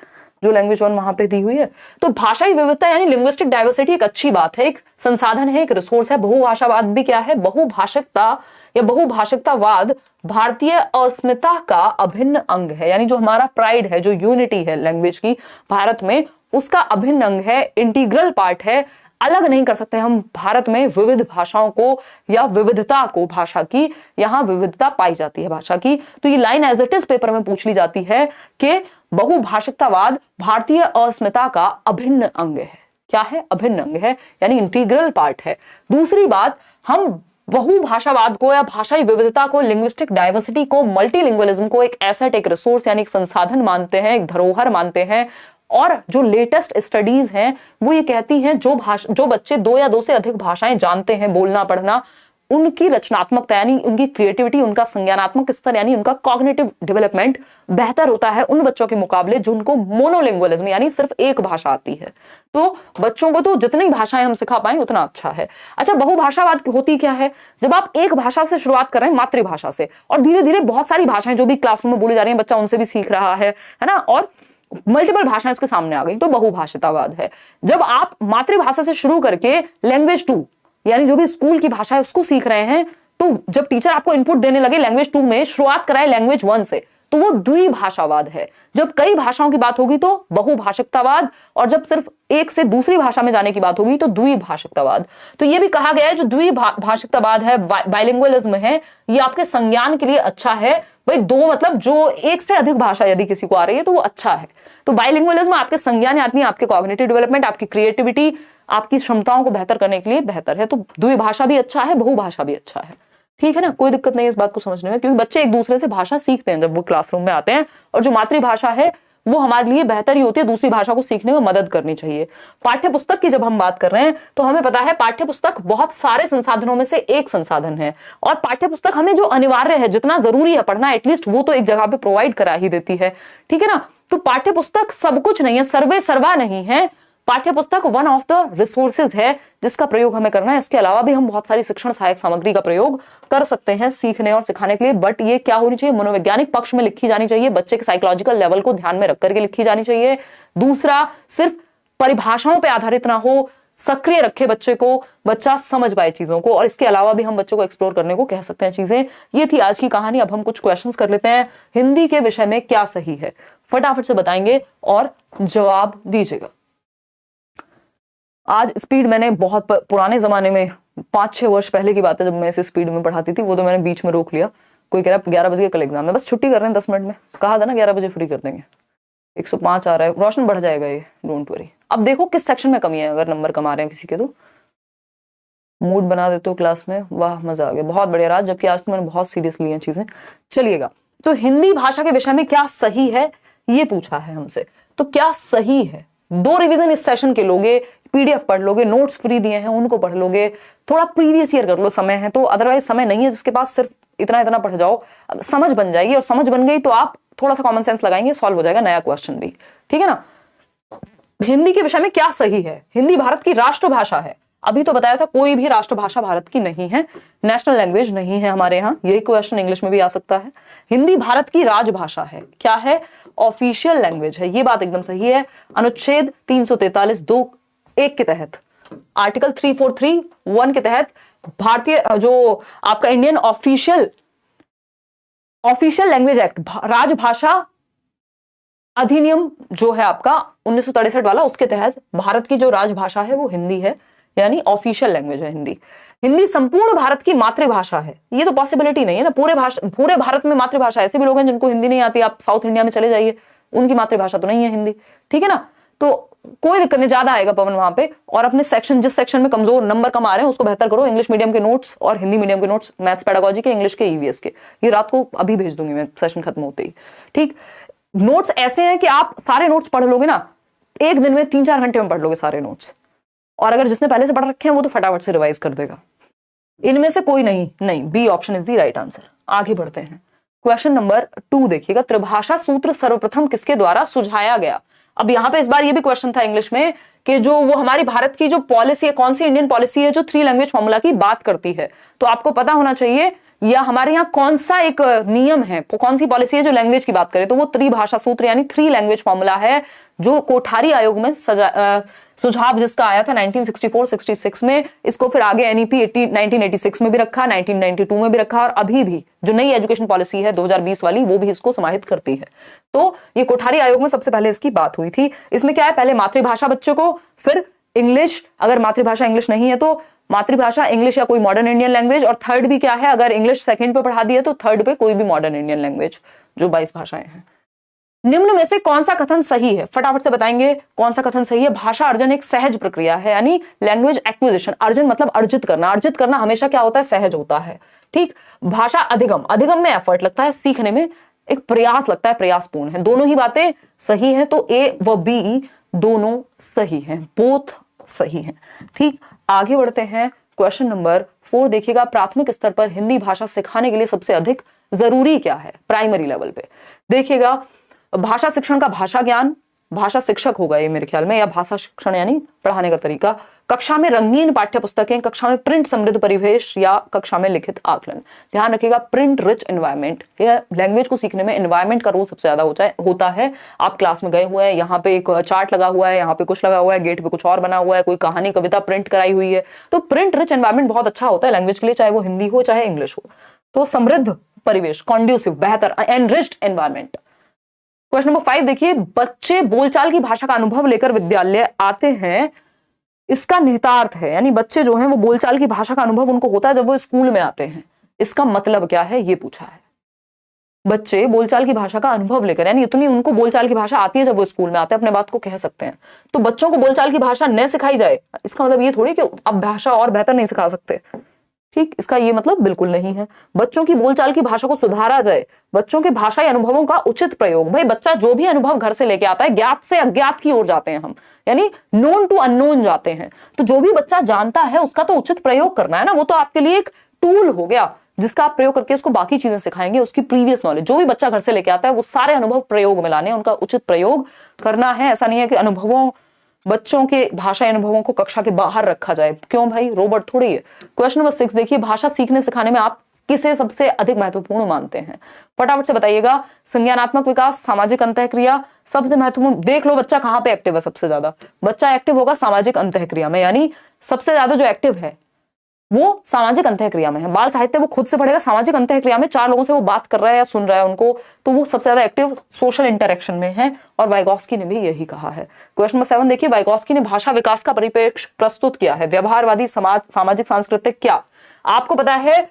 जो लैंग्वेज 1 वहां पे दी हुई है। तो भाषाई विविधता यानी लिंग्विस्टिक डाइवर्सिटी एक अच्छी बात है, एक संसाधन है, एक रिसोर्स है। बहुभाषावाद भी क्या है, बहुभाषिकता या बहुभाषिकतावाद भारतीय अस्मिता का अभिन्न अंग है, यानी जो हमारा प्राइड है, जो यूनिटी है लैंग्वेज की भारत में, उसका अभिन्न अंग है, इंटीग्रल पार्ट है। अलग नहीं कर सकते हम भारत में विविध भाषाओं को या विविधता को, भाषा की यहाँ विविधता पाई जाती है भाषा की। तो ये line as it is paper में पूछ ली जाती है कि बहुभाषिकतावाद भारतीय अस्मिता का अभिन्न अंग है। क्या है, अभिन्न अंग है, यानी इंटीग्रल पार्ट है। दूसरी बात, हम बहुभाषावाद को या भाषाई विविधता को, लिंग्विस्टिक डाइवर्सिटी को, मल्टीलिंगुअलिज्म को एक एसेट, एक रिसोर्स यानी एक संसाधन मानते हैं, एक धरोहर मानते हैं। और जो लेटेस्ट स्टडीज हैं वो ये कहती हैं जो बच्चे 2 या 2 से अधिक भाषाएं जानते हैं, बोलना पढ़ना, उनकी रचनात्मकता यानी उनकी क्रिएटिविटी, उनका संज्ञानात्मक स्तर यानी उनका कॉग्निटिव डेवलपमेंट बेहतर होता है उन बच्चों के मुकाबले जिनको मोनोलिंगुअलिज्म यानी सिर्फ एक भाषा आती है। तो बच्चों को तो जितनी भाषाएं हम सिखा पाएं उतना अच्छा है। अच्छा, बहुभाषावाद होती क्या है, जब आप एक भाषा से शुरुआत कर रहे हैं, मातृभाषा से, और धीरे धीरे बहुत सारी भाषाएं जो भी क्लासरूम में बोली जा रही है बच्चा उनसे भी सीख रहा है ना, और मल्टीपल भाषाएं उसके सामने आ गई, तो बहुभाषितावाद है। जब आप मातृभाषा से शुरू करके लैंग्वेज 2 यानी जो भी स्कूल की भाषा है उसको सीख रहे हैं, तो जब टीचर आपको इनपुट देने लगे लैंग्वेज 2 में, शुरुआत कराए लैंग्वेज 1 से, तो वो द्विभाषावाद है। जब कई भाषाओं की बात होगी तो बहुभाषिकतावाद, और जब सिर्फ एक से दूसरी भाषा में जाने की बात होगी तो द्विभाषिकतावाद। तो ये भी कहा गया है जो द्विभाषिकतावाद है, बाइलिंगुअलिज्म है, ये आपके संज्ञान के लिए अच्छा है। भाई 2 मतलब जो एक से अधिक भाषा यदि किसी को आ रही है तो वो अच्छा है। तो बाइलिंगुअलिज्म आपके संज्ञान यानी आपके कॉग्निटिव डेवलपमेंट, आपकी क्रिएटिविटी, आपकी क्षमताओं को बेहतर करने के लिए बेहतर है। तो द्विभाषा भी अच्छा है, बहुभाषा भी अच्छा है, ठीक है ना, कोई दिक्कत नहीं है इस बात को समझने में, क्योंकि बच्चे एक दूसरे से भाषा सीखते हैं जब वो क्लासरूम में आते हैं, और जो मातृभाषा है वो हमारे लिए बेहतर ही होती है, दूसरी भाषा को सीखने में मदद करनी चाहिए। पाठ्य पुस्तक की जब हम बात कर रहे हैं तो हमें पता है पाठ्य पुस्तक बहुत सारे संसाधनों में से एक संसाधन है, और पाठ्य पुस्तक हमें जो अनिवार्य है, जितना जरूरी है पढ़ना, एटलीस्ट वो तो एक जगह पे प्रोवाइड करा ही देती है, ठीक है ना। तो पाठ्य पुस्तक सब कुछ नहीं है, सर्वे सर्वा नहीं है, पाठ्य पुस्तक वन ऑफ द रिसोर्सेज है जिसका प्रयोग हमें करना है। इसके अलावा भी हम बहुत सारी शिक्षण सहायक सामग्री का प्रयोग कर सकते हैं सीखने और सिखाने के लिए, बट ये क्या होनी चाहिए, मनोवैज्ञानिक पक्ष में लिखी जानी चाहिए, बच्चे के साइकोलॉजिकल लेवल को ध्यान में रख करके लिखी जानी चाहिए। दूसरा, सिर्फ परिभाषाओं पर आधारित ना हो, सक्रिय रखे बच्चे को, बच्चा समझ पाए चीजों को, और इसके अलावा भी हम बच्चों को एक्सप्लोर करने को कह सकते हैं चीजें। ये थी आज की कहानी। अब हम कुछ क्वेश्चंस कर लेते हैं, हिंदी के विषय में क्या सही है, फटाफट से बताएंगे और जवाब दीजिएगा। आज स्पीड मैंने बहुत पुराने जमाने में 5-6 वर्ष पहले की बात है, जब मैं इसे स्पीड में पढ़ाती थी, वो तो मैंने बीच में रोक लिया। कोई कह रहा 11 बजे कल एग्जाम है, बस छुट्टी कर रहे हैं 10 मिनट में, कहा था ना 11 बजे फ्री कर देंगे। 105 आ रहा है, रोशन बढ़ जाएगा ये, डोंट वरी। अब देखो किस सेक्शन में कमी है, अगर नंबर कम आ रहे हैं किसी के तो मूड बना देते हो क्लास में, वाह मजा आ गया, बहुत बढ़िया राज, जबकि आज तो मैंने बहुत सीरियस ली हैं चीजें। चलिएगा, तो हिंदी भाषा के विषय में क्या सही है ये पूछा है हमसे, तो क्या सही है? 2 रिवीजन इस सेशन के लोगे, पीडीएफ पढ़ लोगे, नोट्स फ्री दिए हैं उनको पढ़ लोगे, थोड़ा प्रीवियस ईयर कर लो, समय है तो, अदरवाइज समय नहीं है जिसके पास, सिर्फ इतना इतना पढ़ जाओ, समझ बन जाएगी, और समझ बन गई तो आप थोड़ा सा कॉमन सेंस लगाएंगे, सॉल्व हो जाएगा नया क्वेश्चन भी, ठीक है ना। हिंदी के विषय में क्या सही है? हिंदी भारत की राष्ट्रभाषा है, अभी तो बताया था कोई भी राष्ट्रभाषा भारत की नहीं है, नेशनल लैंग्वेज नहीं है हमारे यहाँ, यही क्वेश्चन इंग्लिश में भी आ सकता है। हिंदी भारत की राजभाषा है, क्या है? ऑफिशियल लैंग्वेज है, ये बात एकदम सही है। अनुच्छेद 343(2)(1) के तहत, आर्टिकल 343(1) के तहत भारतीय जो आपका इंडियन ऑफिशियल लैंग्वेज एक्ट, राजभाषा अधिनियम जो है आपका 1963 वाला, उसके तहत भारत की जो राजभाषा है वो हिंदी है, यानी ऑफिशियल लैंग्वेज है हिंदी। हिंदी संपूर्ण भारत की मातृभाषा है, ये तो पॉसिबिलिटी नहीं है ना, पूरे भारत में मातृभाषा, ऐसे भी लोग हैं जिनको हिंदी नहीं आती, आप साउथ इंडिया में चले जाइए, उनकी मातृभाषा तो नहीं है हिंदी, ठीक है ना। तो कोई दिक्कत नहीं, ज्यादा आएगा पवन वहां पे, और अपने सेक्शन, जिस सेक्शन में कमजोर नंबर कम आ रहे हैं उसको बेहतर करो। इंग्लिश मीडियम के नोट्स और हिंदी मीडियम के नोट्स, मैथ्स पेडागोजी के, इंग्लिश के, ईवीएस के, ये रात को अभी भेज दूंगी मैं सेशन खत्म होते ही, ठीक। नोट्स ऐसे हैं कि आप सारे नोट्स पढ़ लोगे ना, एक दिन में 3-4 घंटे में पढ़ लोगे सारे नोट्स, और अगर जिसने पहले से पढ़ रखे हैं वो तो फटाफट से रिवाइज कर देगा। इनमें से कोई नहीं, B option is the right answer. आगे बढ़ते हैं, क्वेश्चन नंबर 2 देखिएगा, त्रिभाषा सूत्र सर्वप्रथम किसके द्वारा सुझाया गया? अब यहाँ पे इस बार ये भी क्वेश्चन था इंग्लिश में कि जो वो हमारी भारत की जो पॉलिसी है, कौन सी इंडियन पॉलिसी है जो 3 लैंग्वेज फॉर्मूला की बात करती है, तो आपको पता होना चाहिए या हमारे यहाँ कौन सा एक नियम है, कौन सी पॉलिसी है जो लैंग्वेज की बात करे, तो वो त्रिभाषा सूत्र यानी 3 लैंग्वेज फॉर्मूला है, जो कोठारी आयोग में सुझाव जिसका आया था 1964-66 में। इसको फिर आगे एनईपी 1986 में भी रखा, 1992 में भी रखा, और अभी भी जो नई एजुकेशन पॉलिसी है 2020 वाली, वो भी इसको समाहित करती है। तो ये कोठारी आयोग में सबसे पहले इसकी बात हुई थी। इसमें क्या है, पहले मातृभाषा बच्चों को, फिर इंग्लिश, अगर मातृभाषा इंग्लिश नहीं है तो मातृभाषा इंग्लिश या कोई मॉडर्न इंडियन लैंग्वेज, और थर्ड भी क्या है, अगर इंग्लिश सेकंड पे पढ़ा दी है तो थर्ड पे कोई भी मॉडर्न इंडियन लैंग्वेज, जो 22 भाषाएं हैं। निम्न में से कौन सा कथन सही है? फटाफट से बताएंगे कौन सा कथन सही है। भाषा अर्जन एक सहज प्रक्रिया है, यानी लैंग्वेज एक्विजिशन, अर्जन मतलब अर्जित करना, अर्जित करना हमेशा क्या होता है, सहज होता है, ठीक। भाषा अधिगम, अधिगम में एफर्ट लगता है, सीखने में एक प्रयास लगता है, प्रयासपूर्ण है। दोनों ही बातें सही हैं, तो ए व बी दोनों सही हैं, बोथ सही हैं, ठीक। आगे बढ़ते हैं, क्वेश्चन नंबर 4 देखिएगा, प्राथमिक स्तर पर हिंदी भाषा सिखाने के लिए सबसे अधिक जरूरी क्या है? प्राइमरी लेवल पे देखिएगा, भाषा शिक्षण का भाषा ज्ञान, भाषा शिक्षक होगा ये मेरे ख्याल में, या भाषा शिक्षण यानी पढ़ाने का तरीका, कक्षा में रंगीन पाठ्य पुस्तकें, कक्षा में प्रिंट समृद्ध परिवेश, या कक्षा में लिखित आकलन। ध्यान रखिएगा, प्रिंट रिच एनवायरनमेंट, ये लैंग्वेज को सीखने में एनवायरनमेंट का रोल सबसे ज्यादा होता है। आप क्लास में गए हुए हैं, यहाँ पे एक चार्ट लगा हुआ है, यहाँ पे कुछ लगा हुआ है, गेट पे कुछ और बना हुआ है, कोई कहानी कविता प्रिंट कराई हुई है, तो प्रिंट रिच एनवायरनमेंट बहुत अच्छा होता है लैंग्वेज के लिए, चाहे वो हिंदी हो चाहे इंग्लिश हो। तो समृद्ध परिवेश, कॉन्ड्यूसिव, बेहतर, एनरिच्ड एनवायरनमेंट। क्वेश्चन नंबर 5 देखिए, बच्चे बोलचाल की भाषा का अनुभव लेकर विद्यालय आते हैं, इसका निहितार्थ है, यानी बच्चे जो हैं वो बोलचाल की भाषा का अनुभव उनको होता है जब वो स्कूल में आते हैं, इसका मतलब क्या है ये पूछा है। बच्चे बोलचाल की भाषा का अनुभव लेकर, यानी इतनी उनको बोलचाल की भाषा आती है जब वो स्कूल में आते हैं, अपने बात को कह सकते हैं। तो बच्चों को बोलचाल की भाषा न सिखाई जाए, इसका मतलब ये थोड़ी कि अब भाषा और बेहतर नहीं सिखा सकते, ठीक, इसका ये मतलब बिल्कुल नहीं है। बच्चों की बोलचाल की भाषा को सुधारा जाए, बच्चों के भाषाई अनुभवों का उचित प्रयोग। भाई बच्चा जो भी अनुभव घर से लेके आता है, ज्ञात से अज्ञात की ओर जाते हैं हम, यानी नोन टू अननोन जाते हैं, तो जो भी बच्चा जानता है उसका तो उचित प्रयोग करना है ना, वो तो आपके लिए एक टूल हो गया जिसका आप प्रयोग करके उसको बाकी चीजें सिखाएंगे, उसकी प्रीवियस नॉलेज। जो भी बच्चा घर से लेके आता है वो सारे अनुभव प्रयोग में लाने, उनका उचित प्रयोग करना है। ऐसा नहीं है कि अनुभवों, बच्चों के भाषा अनुभवों को कक्षा के बाहर रखा जाए, क्यों भाई, रोबोट थोड़ी है। क्वेश्चन नंबर 6 देखिए, भाषा सीखने सिखाने में आप किसे सबसे अधिक महत्वपूर्ण मानते हैं? फटाफट से बताइएगा। संज्ञानात्मक विकास, सामाजिक अंतःक्रिया, सबसे महत्वपूर्ण देख लो बच्चा कहां पे एक्टिव है। सबसे ज्यादा बच्चा एक्टिव होगा सामाजिक अंतःक्रिया में, यानी सबसे ज्यादा जो एक्टिव है वो सामाजिक अंतःक्रिया में है। बाल साहित्य वो खुद से पढ़ेगा, सामाजिक अंतःक्रिया में 4 लोगों से वो बात कर रहा है या सुन रहा है उनको, तो वो सबसे ज्यादा एक्टिव सोशल इंटरेक्शन में है, और वाइगॉस्की ने भी यही कहा है। क्वेश्चन नंबर 7 देखिए, वाइगॉस्की ने भाषा विकास का परिप्रेक्ष्य प्रस्तुत किया है। व्यवहारवादी, समाज, सामाजिक, सांस्कृतिक, क्या आपको पता है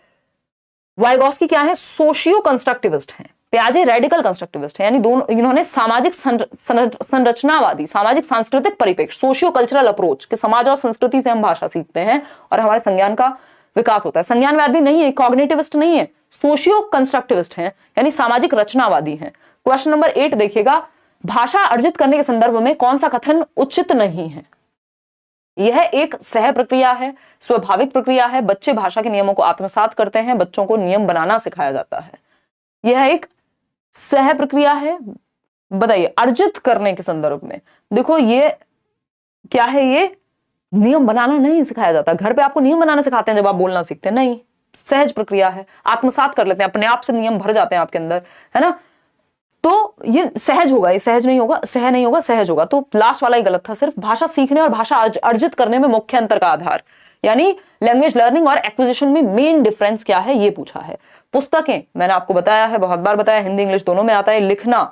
वाइगॉस्की क्या है? सोशियो कंस्ट्रक्टिविस्ट हैं। पियाजे रेडिकल कंस्ट्रक्टिविस्ट है, यानी दोनों इन्होंने सामाजिक संरचनावादी, सामाजिक सांस्कृतिक परिप्रेक्ष्य, सोशियो कल्चरल अप्रोच कि समाज और संस्कृति से हम भाषा सीखते हैं और हमारे संज्ञान का विकास होता है। संज्ञानवादी नहीं है, कॉग्निटिविस्ट नहीं है, सोशियो कंस्ट्रक्टिविस्ट हैं, यानी सामाजिक रचनावादी हैं। क्वेश्चन नंबर 8 देखिएगा, भाषा अर्जित करने के संदर्भ में कौन सा कथन उचित नहीं है? यह एक सह प्रक्रिया है, स्वाभाविक प्रक्रिया है, बच्चे भाषा के नियमों को आत्मसात करते हैं, बच्चों को नियम बनाना सिखाया जाता है। यह एक सह प्रक्रिया है। बताइए, अर्जित करने के संदर्भ में देखो ये क्या है? ये नियम बनाना नहीं सिखाया जाता। घर पे आपको नियम बनाना सिखाते हैं जब आप बोलना सीखते हैं? नहीं, सहज प्रक्रिया है, आत्मसात कर लेते हैं, अपने आप से नियम भर जाते हैं आपके अंदर, है ना? तो ये सहज होगा, ये सहज नहीं होगा, सह नहीं होगा, सहज होगा। तो लास्ट वाला ही गलत था। सिर्फ भाषा सीखने और भाषा अर्जित करने में मुख्य अंतर का आधार, यानी लैंग्वेज लर्निंग और एक्विजिशन में मेन डिफरेंस क्या है, ये पूछा है। पुस्तकें मैंने आपको बताया है, बहुत बार बताया, हिंदी इंग्लिश दोनों में आता है। लिखना,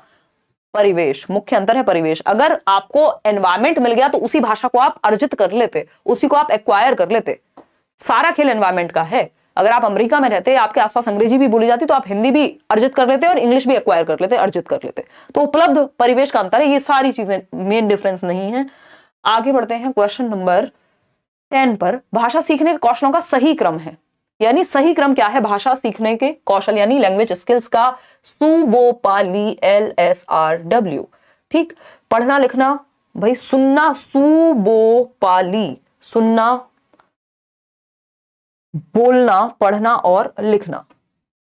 परिवेश, मुख्य अंतर है परिवेश। अगर आपको एनवायरमेंट मिल गया तो उसी भाषा को आप अर्जित कर लेते, उसी को आप एक्वायर कर लेते। सारा खेल एनवायरमेंट का है। अगर आप अमेरिका में रहते, आपके आसपास अंग्रेजी भी बोली जाती, तो आप हिंदी भी अर्जित कर लेते और इंग्लिश भी एक्वायर कर लेते, अर्जित कर लेते। तो उपलब्ध परिवेश का अंतर है, ये सारी चीजें, मेन डिफरेंस नहीं है। आगे बढ़ते हैं क्वेश्चन नंबर 10 पर। भाषा सीखने के कौशलों का सही क्रम है, यानी सही क्रम क्या है भाषा सीखने के कौशल यानी लैंग्वेज स्किल्स का? सुबोपाली, LSRW। ठीक, पढ़ना लिखना, भाई सुनना, सुबोपाली, सुनना, बोलना, पढ़ना और लिखना।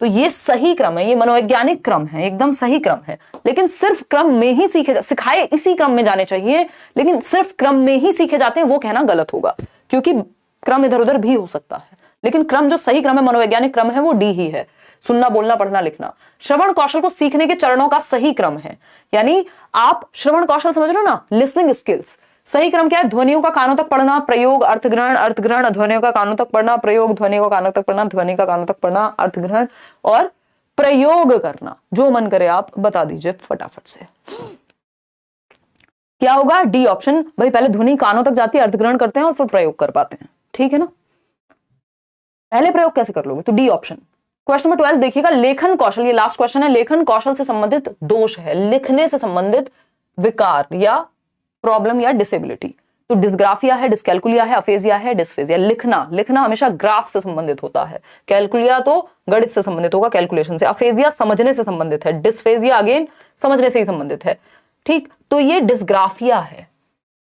तो ये सही क्रम है, ये मनोवैज्ञानिक क्रम है, एकदम सही क्रम है। लेकिन सिर्फ क्रम में ही सिखाए इसी क्रम में जाने चाहिए, लेकिन सिर्फ क्रम में ही सीखे जाते हैं वो कहना गलत होगा, क्योंकि क्रम इधर उधर भी हो सकता है। लेकिन क्रम जो सही क्रम है, मनोवैज्ञानिक क्रम है, वो D ही है। सुनना, बोलना, पढ़ना, लिखना। श्रवण कौशल को सीखने के चरणों का सही क्रम है, यानी आप श्रवण कौशल समझ रहे हो ना, लिसनिंग स्किल्स। सही क्रम क्या है? ध्वनियों का कानों तक पढ़ना, प्रयोग, अर्थग्रहण, अर्थग्रहण, ध्वनियों का कानों तक पढ़ना, प्रयोग, ध्वनि को कानों तक पढ़ना, ध्वनि का कानों तक पढ़ना, अर्थग्रहण और प्रयोग करना। जो मन करे आप बता दीजिए फटाफट से। क्या होगा? D option. भाई पहले ध्वनि कानों तक जाती है, अर्थग्रहण करते हैं और फिर प्रयोग कर पाते हैं। ठीक है ना? पहले प्रयोग कैसे कर लोगे? तो D ऑप्शन। क्वेश्चन नंबर 12 देखिएगा, लेखन कौशल, ये लास्ट क्वेश्चन है। लेखन कौशल से संबंधित दोष है, लिखने से संबंधित विकार या प्रॉब्लम या डिसेबिलिटी। तो डिस्ग्राफिया है, डिस्कैल्कुलिया है, अफेजिया है, डिस्फेजिया। लिखना हमेशा ग्राफ से संबंधित होता है, कैलकुलिया तो गणित से संबंधित होगा, कैलकुलेशन से। अफेजिया समझने से संबंधित है, डिस्फेजिया अगेन समझने से ही संबंधित है। ठीक, तो ये डिस्ग्राफिया है।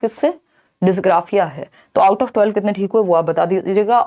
किससे? डिस्ग्राफिया है। तो आउट ऑफ 12 कितने ठीक हुए वो आप बता दीजिएगा।